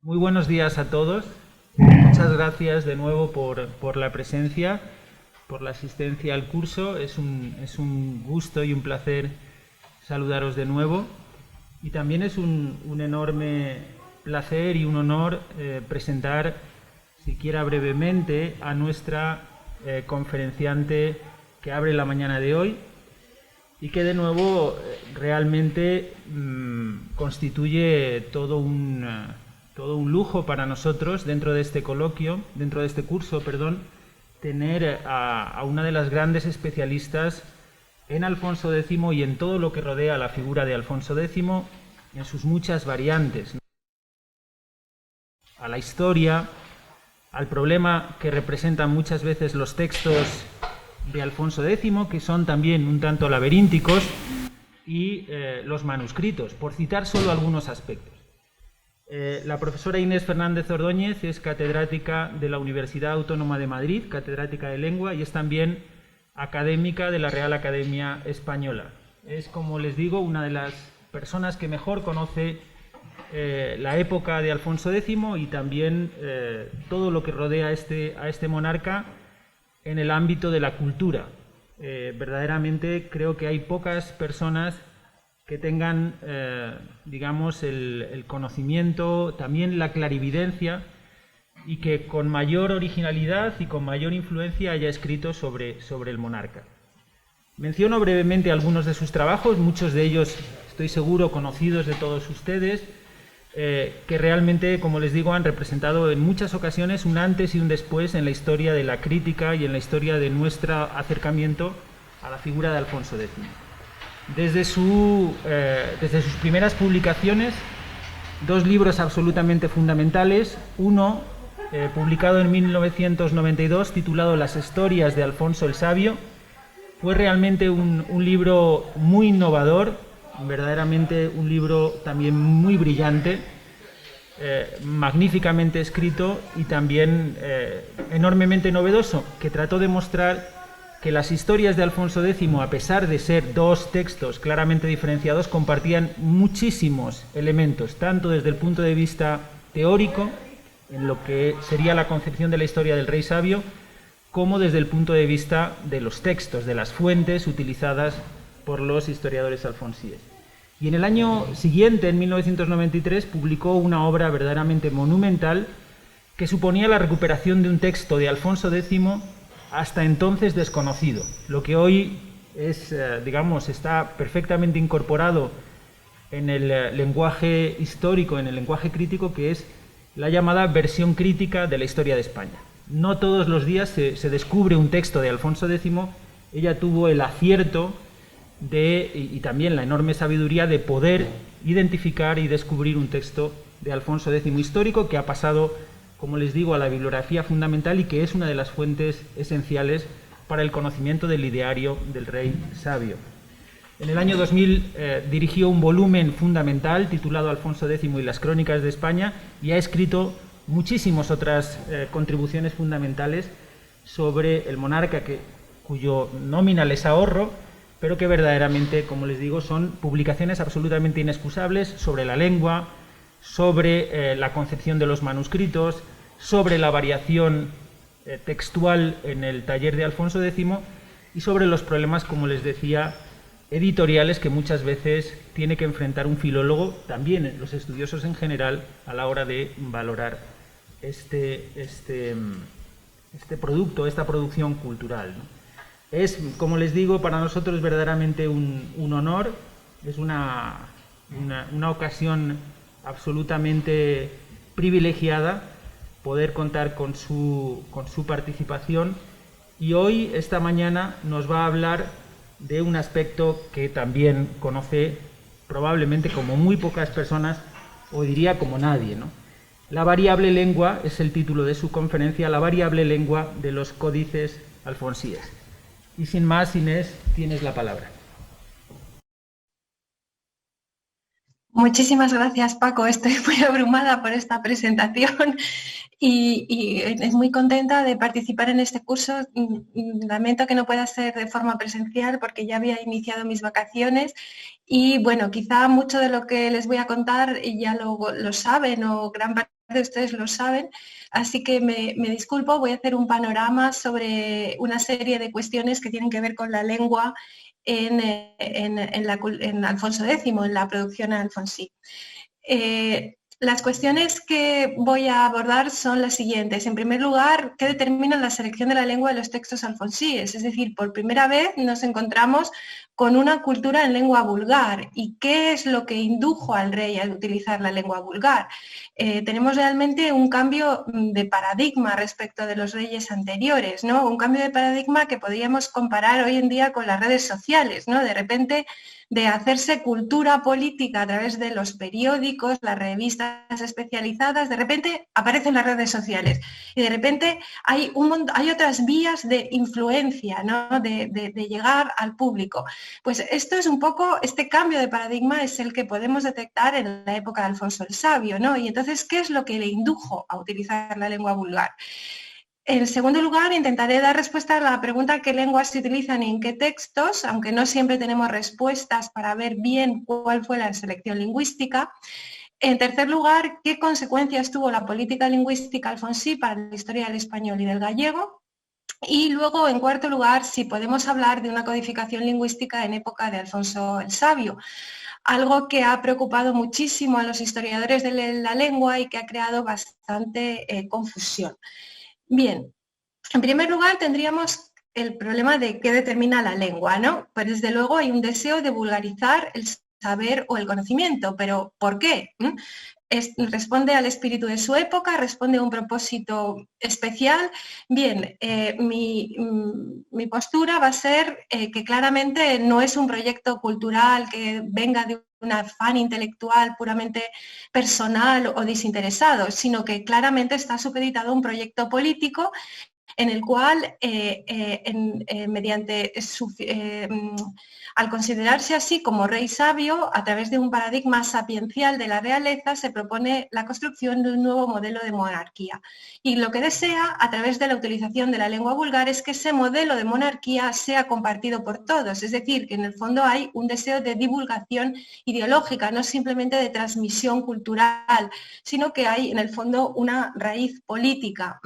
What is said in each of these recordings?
Muy buenos días a todos. Muchas gracias de nuevo por la presencia, por la asistencia al curso. Es un gusto y un placer saludaros de nuevo. Y también es un enorme placer y un honor presentar, siquiera brevemente, a nuestra conferenciante que abre la mañana de hoy y que de nuevo realmente constituye todo un lujo para nosotros dentro de este coloquio, dentro de este curso, perdón, tener a una de las grandes especialistas en Alfonso X y en todo lo que rodea a la figura de Alfonso X, en sus muchas variantes, a la historia, al problema que representan muchas veces los textos de Alfonso X, que son también un tanto laberínticos, y los manuscritos, por citar solo algunos aspectos. La profesora Inés Fernández Ordóñez es catedrática de la Universidad Autónoma de Madrid, catedrática de Lengua, y es también académica de la Real Academia Española. Es, como les digo, una de las personas que mejor conoce la época de Alfonso X y también todo lo que rodea a este monarca en el ámbito de la cultura. Verdaderamente creo que hay pocas personas que tengan, digamos, el conocimiento, también la clarividencia, y que con mayor originalidad y con mayor influencia haya escrito sobre el monarca. Menciono brevemente algunos de sus trabajos, muchos de ellos, estoy seguro, conocidos de todos ustedes, que realmente, como les digo, han representado en muchas ocasiones un antes y un después en la historia de la crítica y en la historia de nuestro acercamiento a la figura de Alfonso X. Desde sus primeras publicaciones, dos libros absolutamente fundamentales. Uno, publicado en 1992, titulado Las historias de Alfonso el Sabio, fue realmente un libro muy innovador, verdaderamente un libro también muy brillante, magníficamente escrito y también enormemente novedoso, que trató de mostrar que las historias de Alfonso X, a pesar de ser dos textos claramente diferenciados, compartían muchísimos elementos, tanto desde el punto de vista teórico, en lo que sería la concepción de la historia del rey sabio, como desde el punto de vista de los textos, de las fuentes utilizadas por los historiadores alfonsíes. Y en el año siguiente, en 1993, publicó una obra verdaderamente monumental que suponía la recuperación de un texto de Alfonso X hasta entonces desconocido, lo que hoy es, digamos, está perfectamente incorporado en el lenguaje histórico, en el lenguaje crítico, que es la llamada versión crítica de la historia de España. No todos los días se descubre un texto de Alfonso X. Ella tuvo el acierto y también la enorme sabiduría de poder identificar y descubrir un texto de Alfonso X histórico que ha pasado, como les digo, a la bibliografía fundamental y que es una de las fuentes esenciales para el conocimiento del ideario del rey sabio. En el año 2000 dirigió un volumen fundamental titulado Alfonso X y las Crónicas de España, y ha escrito muchísimas otras contribuciones fundamentales sobre el monarca, cuyo nómina les ahorro, pero que verdaderamente, como les digo, son publicaciones absolutamente inexcusables sobre la lengua, sobre la concepción de los manuscritos, sobre la variación textual en el taller de Alfonso X y sobre los problemas, como les decía, editoriales que muchas veces tiene que enfrentar un filólogo, también los estudiosos en general, a la hora de valorar este producto, esta producción cultural, ¿no? Es, como les digo, para nosotros verdaderamente un honor, es una ocasión absolutamente privilegiada poder contar con su participación, y hoy, esta mañana, nos va a hablar de un aspecto que también conoce probablemente como muy pocas personas, o diría como nadie, ¿no? La variable lengua es el título de su conferencia, la variable lengua de los códices alfonsíes. Y sin más, Inés, tienes la palabra. Muchísimas gracias, Paco. Estoy muy abrumada por esta presentación y es muy contenta de participar en este curso. Lamento que no pueda ser de forma presencial porque ya había iniciado mis vacaciones y, bueno, quizá mucho de lo que les voy a contar ya lo saben, o gran parte de ustedes lo saben, así que me disculpo, voy a hacer un panorama sobre una serie de cuestiones que tienen que ver con la lengua en Alfonso X, en la producción alfonsí. Las cuestiones que voy a abordar son las siguientes. En primer lugar, ¿qué determina la selección de la lengua de los textos alfonsíes? Es decir, por primera vez nos encontramos con una cultura en lengua vulgar. ¿Y qué es lo que indujo al rey a utilizar la lengua vulgar? Tenemos realmente un cambio de paradigma respecto de los reyes anteriores, ¿no? Un cambio de paradigma que podríamos comparar hoy en día con las redes sociales, ¿no? De repente, de hacerse cultura política a través de los periódicos, las revistas especializadas, de repente aparecen las redes sociales y de repente hay otras vías de influencia, ¿no? de llegar al público. Pues esto es un poco, este cambio de paradigma es el que podemos detectar en la época de Alfonso el Sabio, ¿no? Y entonces, ¿qué es lo que le indujo a utilizar la lengua vulgar? En segundo lugar, intentaré dar respuesta a la pregunta qué lenguas se utilizan y en qué textos, aunque no siempre tenemos respuestas para ver bien cuál fue la selección lingüística. En tercer lugar, qué consecuencias tuvo la política lingüística alfonsí para la historia del español y del gallego. Y luego, en cuarto lugar, si podemos hablar de una codificación lingüística en época de Alfonso el Sabio, algo que ha preocupado muchísimo a los historiadores de la lengua y que ha creado bastante confusión. Bien, en primer lugar tendríamos el problema de qué determina la lengua, ¿no? Pues desde luego hay un deseo de vulgarizar el saber o el conocimiento, pero ¿por qué? Responde al espíritu de su época, responde a un propósito especial. Bien, mi postura va a ser que claramente no es un proyecto cultural que venga de un afán intelectual puramente personal o desinteresado, sino que claramente está supeditado a un proyecto político en el cual, al considerarse así como rey sabio, a través de un paradigma sapiencial de la realeza, se propone la construcción de un nuevo modelo de monarquía. Y lo que desea, a través de la utilización de la lengua vulgar, es que ese modelo de monarquía sea compartido por todos, es decir, que en el fondo hay un deseo de divulgación ideológica, no simplemente de transmisión cultural, sino que hay en el fondo una raíz política,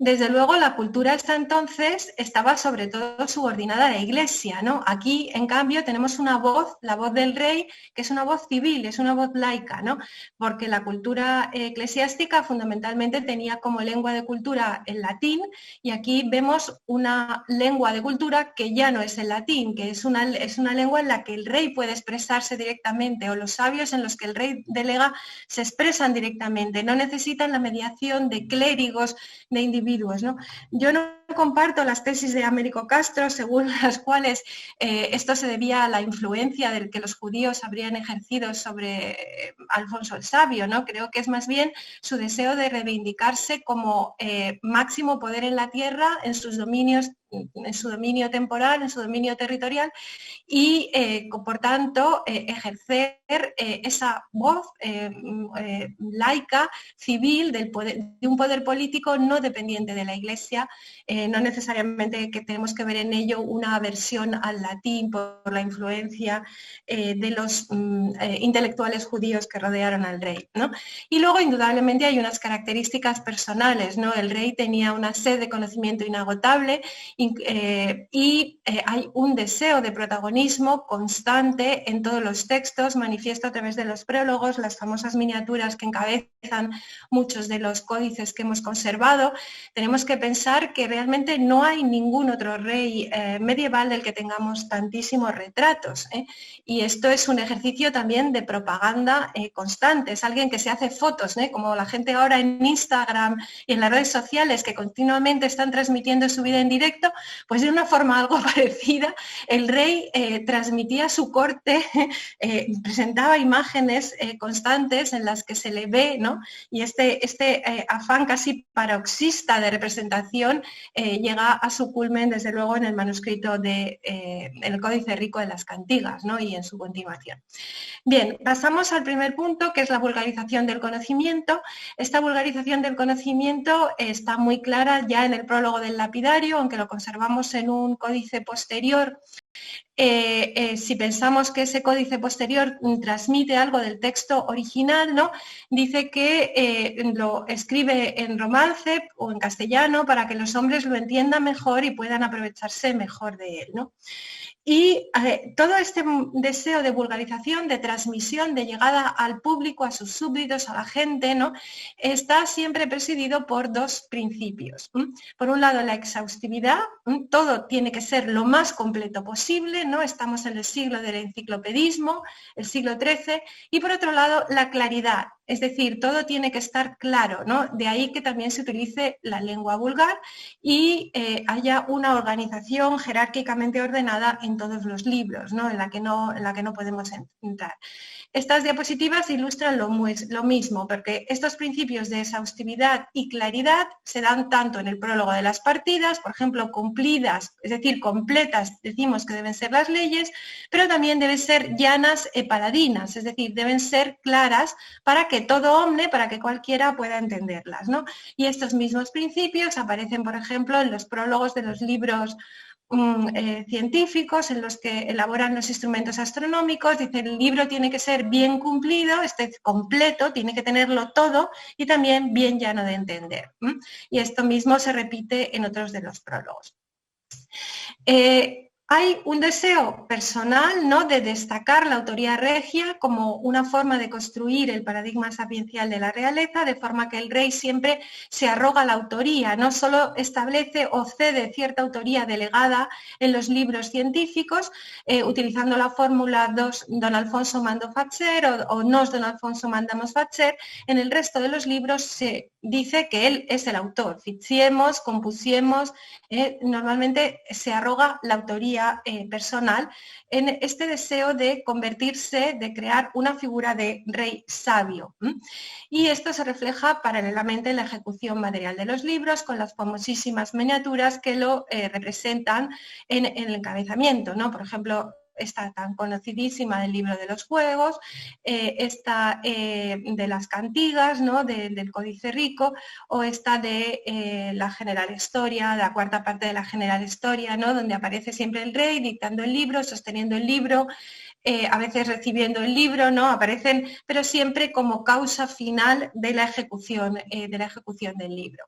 Desde luego, la cultura hasta entonces estaba sobre todo subordinada a la Iglesia, ¿no? Aquí, en cambio, tenemos una voz, la voz del rey, que es una voz civil, es una voz laica, ¿no? Porque la cultura eclesiástica fundamentalmente tenía como lengua de cultura el latín, y aquí vemos una lengua de cultura que ya no es el latín, que es una lengua en la que el rey puede expresarse directamente, o los sabios en los que el rey delega se expresan directamente, no necesitan la mediación de clérigos, de individuos, ¿no? Yo no comparto las tesis de Américo Castro, según las cuales esto se debía a la influencia del que los judíos habrían ejercido sobre Alfonso el Sabio, ¿no? Creo que es más bien su deseo de reivindicarse como máximo poder en la tierra, en sus dominios, en su dominio temporal, en su dominio territorial, y por tanto ejercer esa voz laica, civil, de un poder político no dependiente de la Iglesia, no necesariamente que tenemos que ver en ello una aversión al latín por la influencia de los intelectuales judíos que rodearon al rey, ¿no? Y luego, indudablemente, hay unas características personales, ¿no? El rey tenía una sed de conocimiento inagotable y hay un deseo de protagonismo constante en todos los textos, manifiesto a través de los prólogos, las famosas miniaturas que encabezan muchos de los códices que hemos conservado. Tenemos que pensar que realmente no hay ningún otro rey medieval del que tengamos tantísimos retratos, y esto es un ejercicio también de propaganda constante. Es alguien que se hace fotos, como la gente ahora en Instagram y en las redes sociales, que continuamente están transmitiendo su vida en directo. Pues de una forma algo parecida, el rey transmitía su corte, presentaba imágenes constantes en las que se le ve, ¿no? Y este afán casi paroxista de representación llega a su culmen, desde luego, en el manuscrito el Códice Rico de las Cantigas, ¿no? Y en su continuación. Bien, pasamos al primer punto, que es la vulgarización del conocimiento. Esta vulgarización del conocimiento está muy clara ya en el prólogo del lapidario, aunque lo conservamos en un códice posterior. si pensamos que ese códice posterior transmite algo del texto original, ¿no? Dice que lo escribe en romance o en castellano para que los hombres lo entiendan mejor y puedan aprovecharse mejor de él, ¿no? Y todo este deseo de vulgarización, de transmisión, de llegada al público, a sus súbditos, a la gente, ¿no? Está siempre presidido por dos principios. Por un lado, la exhaustividad, todo tiene que ser lo más completo posible, ¿no? Estamos en el siglo del enciclopedismo, el siglo XIII, y por otro lado, la claridad, es decir, todo tiene que estar claro, ¿no? De ahí que también se utilice la lengua vulgar y haya una organización jerárquicamente ordenada en todos los libros, ¿no? En la que no podemos entrar. Estas diapositivas ilustran lo mismo, porque estos principios de exhaustividad y claridad se dan tanto en el prólogo de las partidas, por ejemplo, cumplidas, es decir, completas, decimos que deben ser las leyes, pero también deben ser llanas e paradinas, es decir, deben ser claras para que todo hombre, para que cualquiera pueda entenderlas, ¿no? Y estos mismos principios aparecen, por ejemplo, en los prólogos de los libros científicos en los que elaboran los instrumentos astronómicos. Dice, el libro tiene que ser bien cumplido, completo, tiene que tenerlo todo y también bien llano de entender. Y esto mismo se repite en otros de los prólogos. Hay un deseo personal, ¿no?, de destacar la autoría regia como una forma de construir el paradigma sapiencial de la realeza, de forma que el rey siempre se arroga la autoría, no solo establece o cede cierta autoría delegada en los libros científicos, utilizando la fórmula don Alfonso mandó facer o nos don Alfonso mandamos facer. En el resto de los libros se dice que él es el autor, ficiemos, compusiemos, normalmente se arroga la autoría personal en este deseo de convertirse, de crear una figura de rey sabio. Y esto se refleja paralelamente en la ejecución material de los libros con las famosísimas miniaturas que lo representan en el encabezamiento, ¿no? Por ejemplo, esta tan conocidísima del libro de los juegos, esta de las cantigas, ¿no?, del Códice Rico, o esta de la General Historia, la cuarta parte de la General Historia, ¿no?, donde aparece siempre el rey dictando el libro, sosteniendo el libro, a veces recibiendo el libro, ¿no? Aparecen, pero siempre como causa final de la ejecución del libro.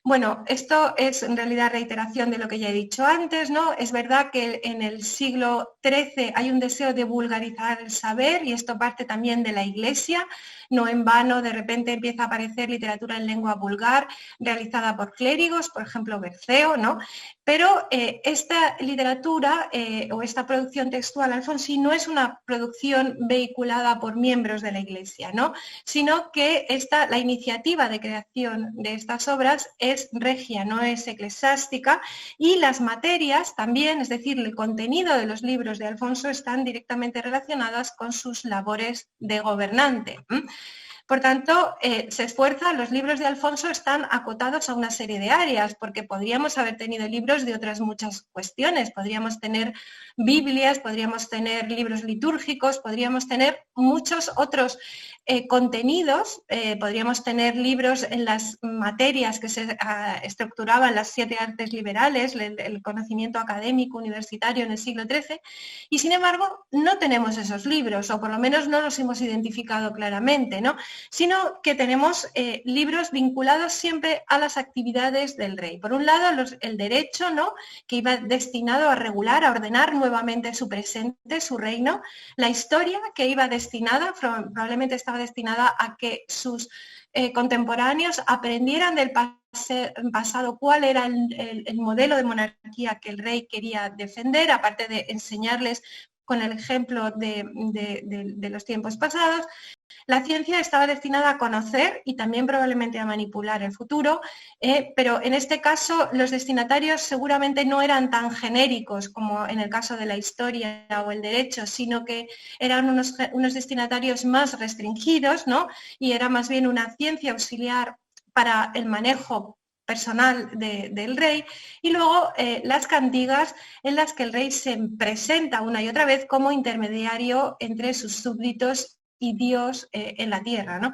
Bueno, esto es en realidad reiteración de lo que ya he dicho antes, ¿no? Es verdad que en el siglo XIII hay un deseo de vulgarizar el saber y esto parte también de la Iglesia. No en vano, de repente empieza a aparecer literatura en lengua vulgar realizada por clérigos, por ejemplo, Berceo, ¿no? Pero esta literatura o esta producción textual alfonsí no es una producción vehiculada por miembros de la Iglesia, ¿no?, sino que la iniciativa de creación de estas obras es regia, no es eclesiástica, y las materias también, es decir, el contenido de los libros de Alfonso están directamente relacionadas con sus labores de gobernante. Por tanto, se esfuerza, los libros de Alfonso están acotados a una serie de áreas, porque podríamos haber tenido libros de otras muchas cuestiones, podríamos tener Biblias, podríamos tener libros litúrgicos, podríamos tener muchos otros contenidos, podríamos tener libros en las materias que se estructuraban las 7 artes liberales, el conocimiento académico universitario en el siglo XIII, y sin embargo no tenemos esos libros, o por lo menos no los hemos identificado claramente, ¿no?, sino que tenemos libros vinculados siempre a las actividades del rey. Por un lado, el derecho, ¿no?, que iba destinado a regular, a ordenar nuevamente su presente, su reino; la historia, que iba destinada, probablemente estaba destinada a que sus contemporáneos aprendieran del pasado cuál era el modelo de monarquía que el rey quería defender, aparte de enseñarles con el ejemplo de los tiempos pasados. La ciencia estaba destinada a conocer y también probablemente a manipular el futuro, pero en este caso los destinatarios seguramente no eran tan genéricos como en el caso de la historia o el derecho, sino que eran unos destinatarios más restringidos, ¿no?, y era más bien una ciencia auxiliar para el manejo personal del rey, y luego las cantigas, en las que el rey se presenta una y otra vez como intermediario entre sus súbditos y Dios en la tierra, ¿no?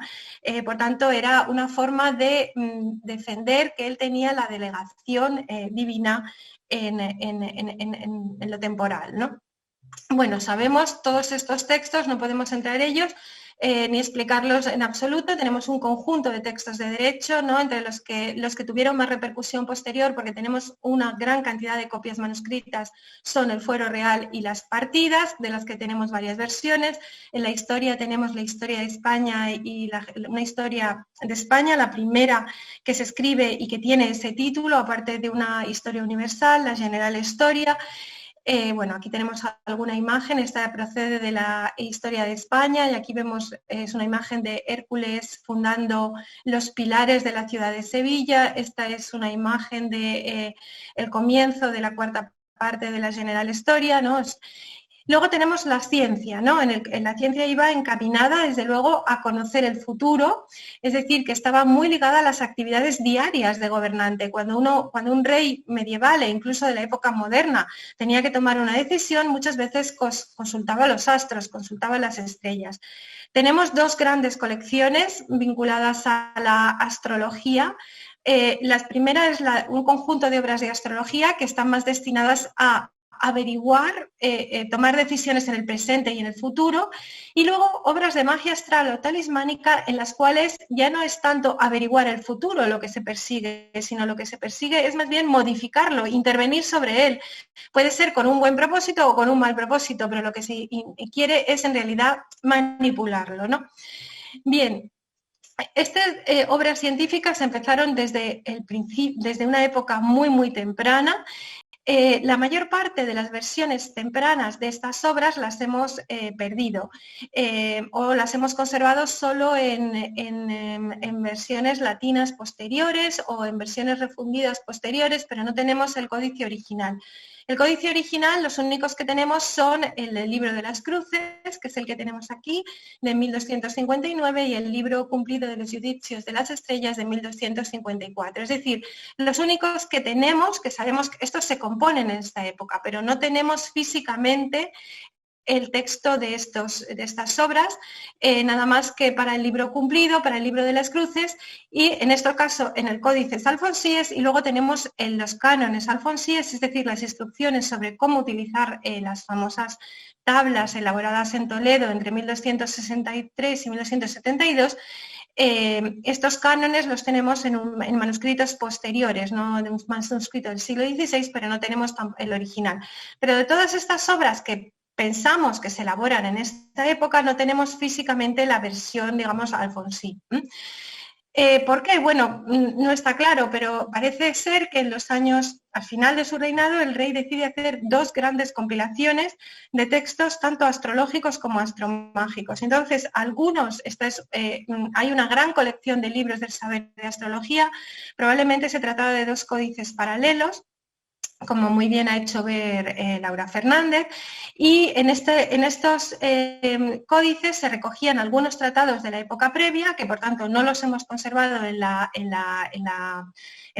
Por tanto, era una forma de defender que él tenía la delegación divina en lo temporal, ¿no? Bueno, sabemos todos estos textos, no podemos entrar en ellos, ni explicarlos en absoluto. Tenemos un conjunto de textos de derecho, ¿no?, entre los que tuvieron más repercusión posterior, porque tenemos una gran cantidad de copias manuscritas, son el Fuero Real y las Partidas, de las que tenemos varias versiones. En la historia tenemos la historia de España y una historia de España, la primera que se escribe y que tiene ese título, aparte de una historia universal, la General Historia. Bueno, aquí tenemos alguna imagen, esta procede de la historia de España y aquí vemos, es una imagen de Hércules fundando los pilares de la ciudad de Sevilla. Esta es una imagen de el comienzo de la cuarta parte de la General Historia, ¿no? Luego tenemos la ciencia, ¿no? En la ciencia iba encaminada, desde luego, a conocer el futuro, es decir, que estaba muy ligada a las actividades diarias de gobernante. Cuando un rey medieval e incluso de la época moderna tenía que tomar una decisión, muchas veces consultaba los astros, consultaba las estrellas. Tenemos dos grandes colecciones vinculadas a la astrología. La primera es un conjunto de obras de astrología que están más destinadas a averiguar, tomar decisiones en el presente y en el futuro, y luego obras de magia astral o talismánica en las cuales ya no es tanto averiguar el futuro lo que se persigue, sino lo que se persigue es más bien modificarlo, intervenir sobre él. Puede ser con un buen propósito o con un mal propósito, pero lo que se quiere es en realidad manipularlo, ¿no? Bien. Estas obras científicas empezaron desde una época muy, muy temprana. La mayor parte de las versiones tempranas de estas obras las hemos perdido o las hemos conservado solo en versiones latinas posteriores o en versiones refundidas posteriores, pero no tenemos el códice original. El códice original, los únicos que tenemos son el libro de las cruces, que es el que tenemos aquí, de 1259, y el libro cumplido de los judicios de las estrellas de 1254. Es decir, los únicos que tenemos, que sabemos que estos se componen en esta época, pero no tenemos físicamente el texto de estas obras, nada más que para el libro cumplido, para el libro de las cruces, y en este caso en el códice alfonsíes, y luego tenemos en los cánones alfonsíes, es decir, las instrucciones sobre cómo utilizar las famosas tablas elaboradas en Toledo entre 1263 y 1272, estos cánones los tenemos en manuscritos posteriores, ¿no?, de un manuscrito del siglo XVI, pero no tenemos el original. Pero de todas estas obras que pensamos que se elaboran en esta época, no tenemos físicamente la versión, digamos, alfonsí. ¿Por qué? Bueno, no está claro, pero parece ser que en los años, al final de su reinado, el rey decide hacer dos grandes compilaciones de textos, tanto astrológicos como astromágicos. Entonces, hay una gran colección de libros del saber de astrología, probablemente se trataba de dos códices paralelos, como muy bien ha hecho ver Laura Fernández, y en estos códices se recogían algunos tratados de la época previa, que por tanto no los hemos conservado en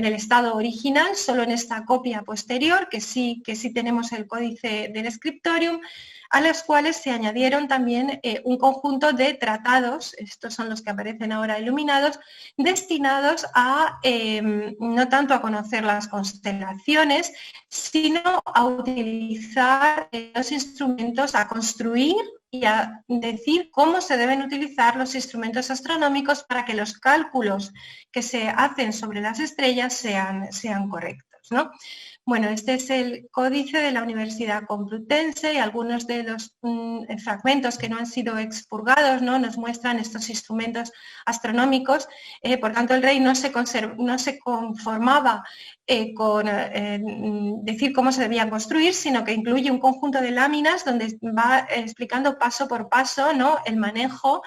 el estado original, solo en esta copia posterior, que sí tenemos el códice del Scriptorium, a los cuales se añadieron también un conjunto de tratados, estos son los que aparecen ahora iluminados, destinados a no tanto a conocer las constelaciones, sino a utilizar los instrumentos, a construir y a decir cómo se deben utilizar los instrumentos astronómicos para que los cálculos que se hacen sobre las estrellas sean correctos, ¿no? Bueno, este es el códice de la Universidad Complutense y algunos de los fragmentos que no han sido expurgados, ¿no?, nos muestran estos instrumentos astronómicos. Por tanto, el rey no se conformaba con decir cómo se debían construir, sino que incluye un conjunto de láminas donde va explicando paso por paso, ¿no?, el manejo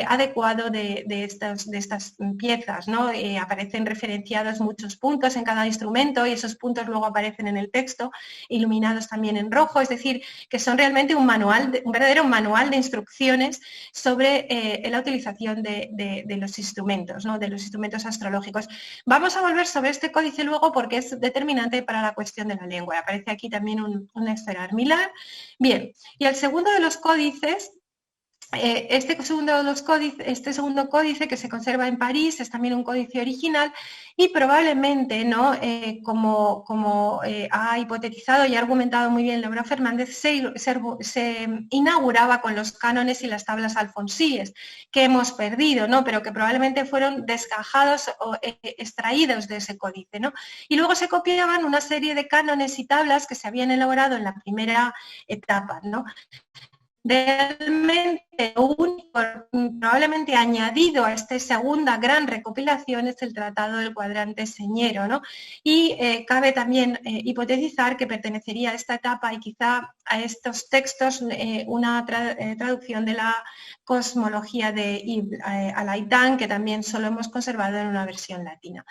adecuado de estas piezas, ¿no? Aparecen referenciados muchos puntos en cada instrumento y esos puntos luego aparecen en el texto, iluminados también en rojo, es decir, que son realmente un verdadero manual de instrucciones sobre la utilización de los instrumentos, ¿no?, de los instrumentos astrológicos. Vamos a volver sobre este códice luego porque es determinante para la cuestión de la lengua. Aparece aquí también una esfera armilar. Bien, y el segundo de los códices Este segundo códice que se conserva en París es también un códice original y probablemente, ¿no? Como ha hipotetizado y ha argumentado muy bien Laura Fernández, se inauguraba con los cánones y las tablas alfonsíes, que hemos perdido, ¿no? Pero que probablemente fueron desgajados o extraídos de ese códice, ¿no? Y luego se copiaban una serie de cánones y tablas que se habían elaborado en la primera etapa, ¿no? Realmente lo único probablemente añadido a esta segunda gran recopilación es el Tratado del Cuadrante Señero, ¿no? Y cabe también hipotetizar que pertenecería a esta etapa y quizá a estos textos una traducción de la cosmología de Ibn al-Haytham, que también solo hemos conservado en una versión latina.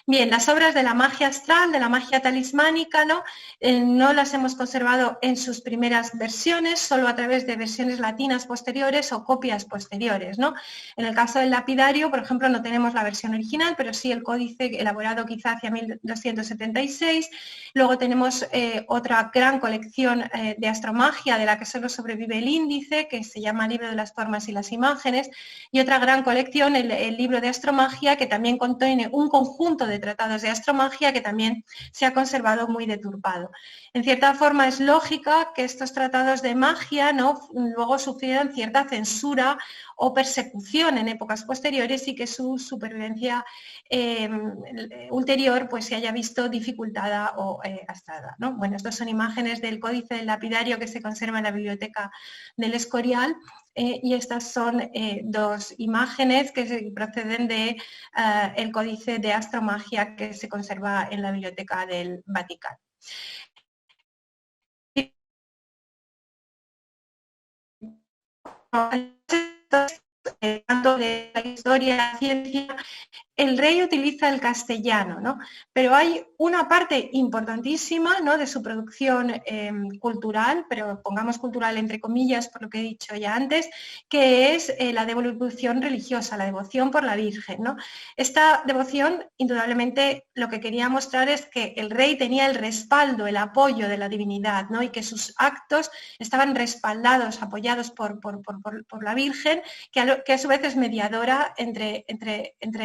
Bien, las obras de la magia astral, de la magia talismánica, ¿no? No las hemos conservado en sus primeras versiones, solo a través de versiones latinas posteriores o copias posteriores, ¿no? En el caso del lapidario, por ejemplo, no tenemos la versión original, pero sí el códice elaborado quizá hacia 1276. Luego tenemos otra gran colección de astromagia, de la que solo sobrevive el índice, que se llama Libro de las Formas y las Imágenes, y otra gran colección, el libro de astromagia, que también contiene un conjunto de tratados de astromagia que también se ha conservado muy deturpado. En cierta forma es lógica que estos tratados de magia, ¿no? Luego sufrieran cierta censura o persecución en épocas posteriores y que su supervivencia ulterior pues, se haya visto dificultada o astrada, ¿no? Bueno, estas son imágenes del códice del lapidario que se conserva en la biblioteca del Escorial. Y estas son dos imágenes que proceden del códice de astromagia que se conserva en la biblioteca del Vaticano. Tanto de la historia, la ciencia, el rey utiliza el castellano, ¿no? Pero hay una parte importantísima, ¿no? De su producción cultural, pero pongamos cultural entre comillas por lo que he dicho ya antes, que es la devoción religiosa, la devoción por la Virgen, ¿no? Esta devoción, indudablemente, lo que quería mostrar es que el rey tenía el respaldo, el apoyo de la divinidad, ¿no? Y que sus actos estaban respaldados, apoyados por la Virgen, que a su vez es mediadora entre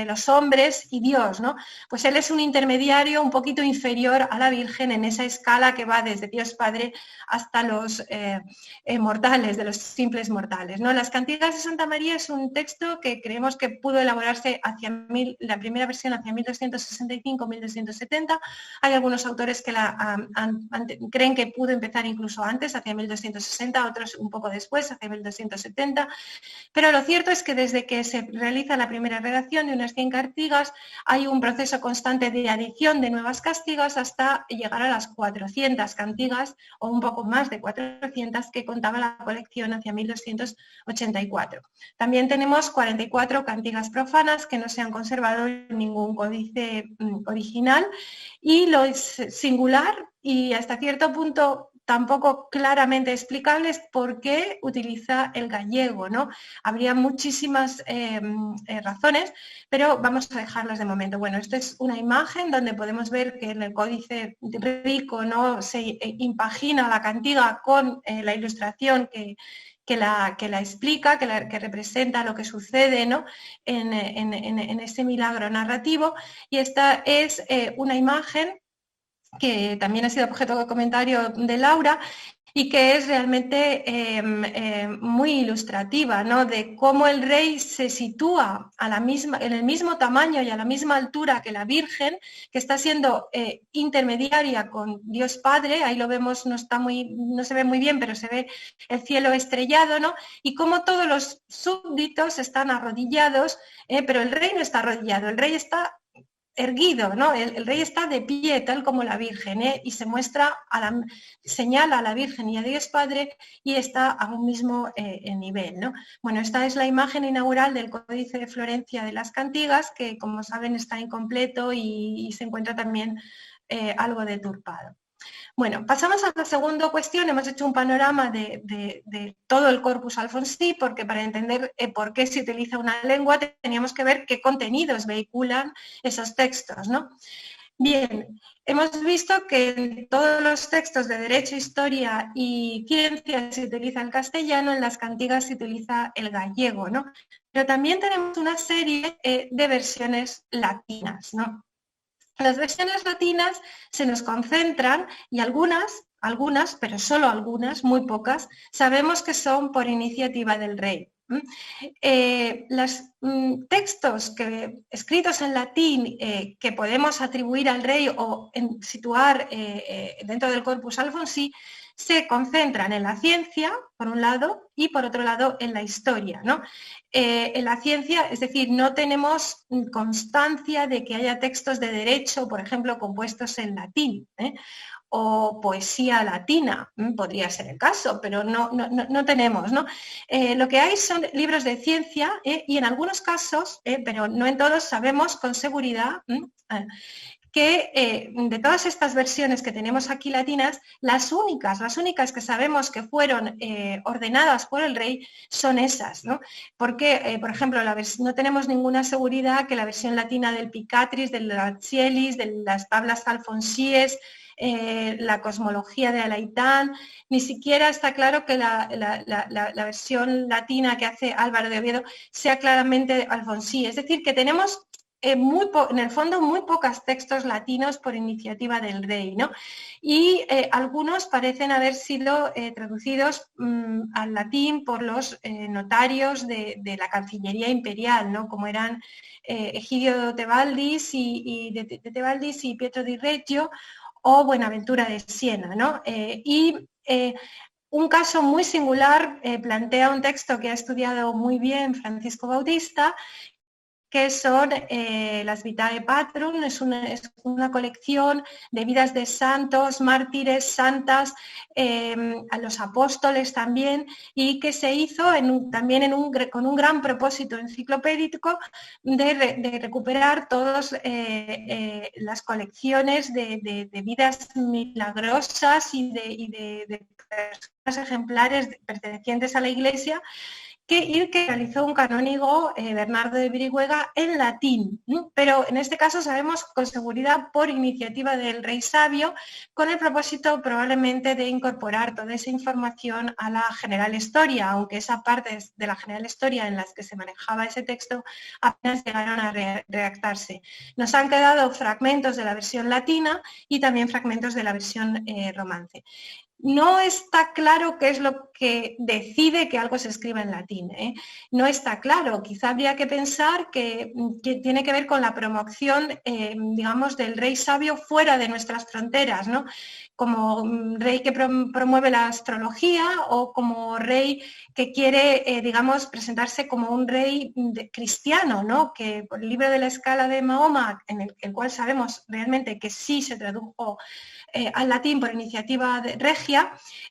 los hombres y Dios, ¿no? Pues él es un intermediario un poquito inferior a la Virgen en esa escala que va desde Dios Padre hasta los mortales, de los simples mortales, ¿no? Las Cantigas de Santa María es un texto que creemos que pudo elaborarse la primera versión hacia 1265-1270. Hay algunos autores que creen que pudo empezar incluso antes, hacia 1260, otros un poco después, hacia 1270. Pero lo cierto es que desde que se realiza la primera redacción de unas 100 cantigas, hay un proceso constante de adición de nuevas cantigas hasta llegar a las 400 cantigas, o un poco más de 400, que contaba la colección hacia 1284. También tenemos 44 cantigas profanas que no se han conservado en ningún códice original, y lo singular y hasta cierto punto tampoco claramente explicable es por qué utiliza el gallego, ¿no? Habría muchísimas razones, pero vamos a dejarlas de momento. Bueno, esta es una imagen donde podemos ver que en el códice rico, ¿no? Se impagina la cantiga con la ilustración que la explica, que representa lo que sucede, ¿no? en este milagro narrativo. Y esta es una imagen que también ha sido objeto de comentario de Laura y que es realmente muy ilustrativa, ¿no? De cómo el rey se sitúa en el mismo tamaño y a la misma altura que la Virgen, que está siendo intermediaria con Dios Padre. Ahí lo vemos, no se ve muy bien, pero se ve el cielo estrellado, ¿no? Y cómo todos los súbditos están arrodillados, pero el rey no está arrodillado, el rey está erguido, ¿no? El rey está de pie, tal como la Virgen, y se señala a la Virgen y a Dios Padre y está a un mismo nivel, ¿no? Bueno, esta es la imagen inaugural del Códice de Florencia de las Cantigas, que como saben está incompleto y se encuentra también algo deturpado. Bueno, pasamos a la segunda cuestión. Hemos hecho un panorama de todo el corpus alfonsí, porque para entender por qué se utiliza una lengua teníamos que ver qué contenidos vehiculan esos textos, ¿no? Bien, hemos visto que en todos los textos de Derecho, Historia y Ciencia se utiliza el castellano, en las cantigas se utiliza el gallego, ¿no? Pero también tenemos una serie de versiones latinas, ¿no? Las versiones latinas se nos concentran y algunas, pero solo algunas, muy pocas, sabemos que son por iniciativa del rey. Los textos escritos en latín que podemos atribuir al rey o situar dentro del corpus alfonsí se concentran en la ciencia, por un lado, y por otro lado en la historia, ¿no? En la ciencia, es decir, no tenemos constancia de que haya textos de derecho, por ejemplo, compuestos en latín, o poesía latina, podría ser el caso, pero no tenemos, ¿no? Lo que hay son libros de ciencia y en algunos casos, pero no en todos, sabemos con seguridad que de todas estas versiones que tenemos aquí latinas, las únicas que sabemos que fueron ordenadas por el rey son esas, ¿no? Porque, por ejemplo, no tenemos ninguna seguridad que la versión latina del Picatris, del Lachelis, de las tablas alfonsíes, la cosmología de Alaitán, ni siquiera está claro que la versión latina que hace Álvaro de Oviedo sea claramente alfonsí. Es decir, que tenemos en el fondo muy pocos textos latinos por iniciativa del rey, ¿no? Y algunos parecen haber sido traducidos al latín por los notarios de la Cancillería Imperial, ¿no? Como eran Egidio de Tebaldis de Tebaldis y Pietro di Reggio o Buenaventura de Siena, ¿no? Un caso muy singular plantea un texto que ha estudiado muy bien Francisco Bautista, que son las Vitae Patrum, es una colección de vidas de santos, mártires, santas, a los apóstoles también, y que se hizo también con un gran propósito enciclopédico de recuperar todas las colecciones de vidas milagrosas y de personas ejemplares pertenecientes a la Iglesia, que realizó un canónigo, Bernardo de Brihuega, en latín, pero en este caso sabemos con seguridad por iniciativa del rey sabio, con el propósito probablemente de incorporar toda esa información a la General Historia, aunque esa parte de la General Historia en las que se manejaba ese texto apenas llegaron a redactarse. Nos han quedado fragmentos de la versión latina y también fragmentos de la versión romance. No está claro qué es lo que decide que algo se escriba en latín, ¿eh? No está claro. Quizá habría que pensar que tiene que ver con la promoción, digamos, del rey sabio fuera de nuestras fronteras, ¿no? Como rey que promueve la astrología o como rey que quiere, digamos, presentarse como un rey cristiano, ¿no? Que por el libro de la Escala de Mahoma, en el cual sabemos realmente que sí se tradujo al latín por iniciativa regia,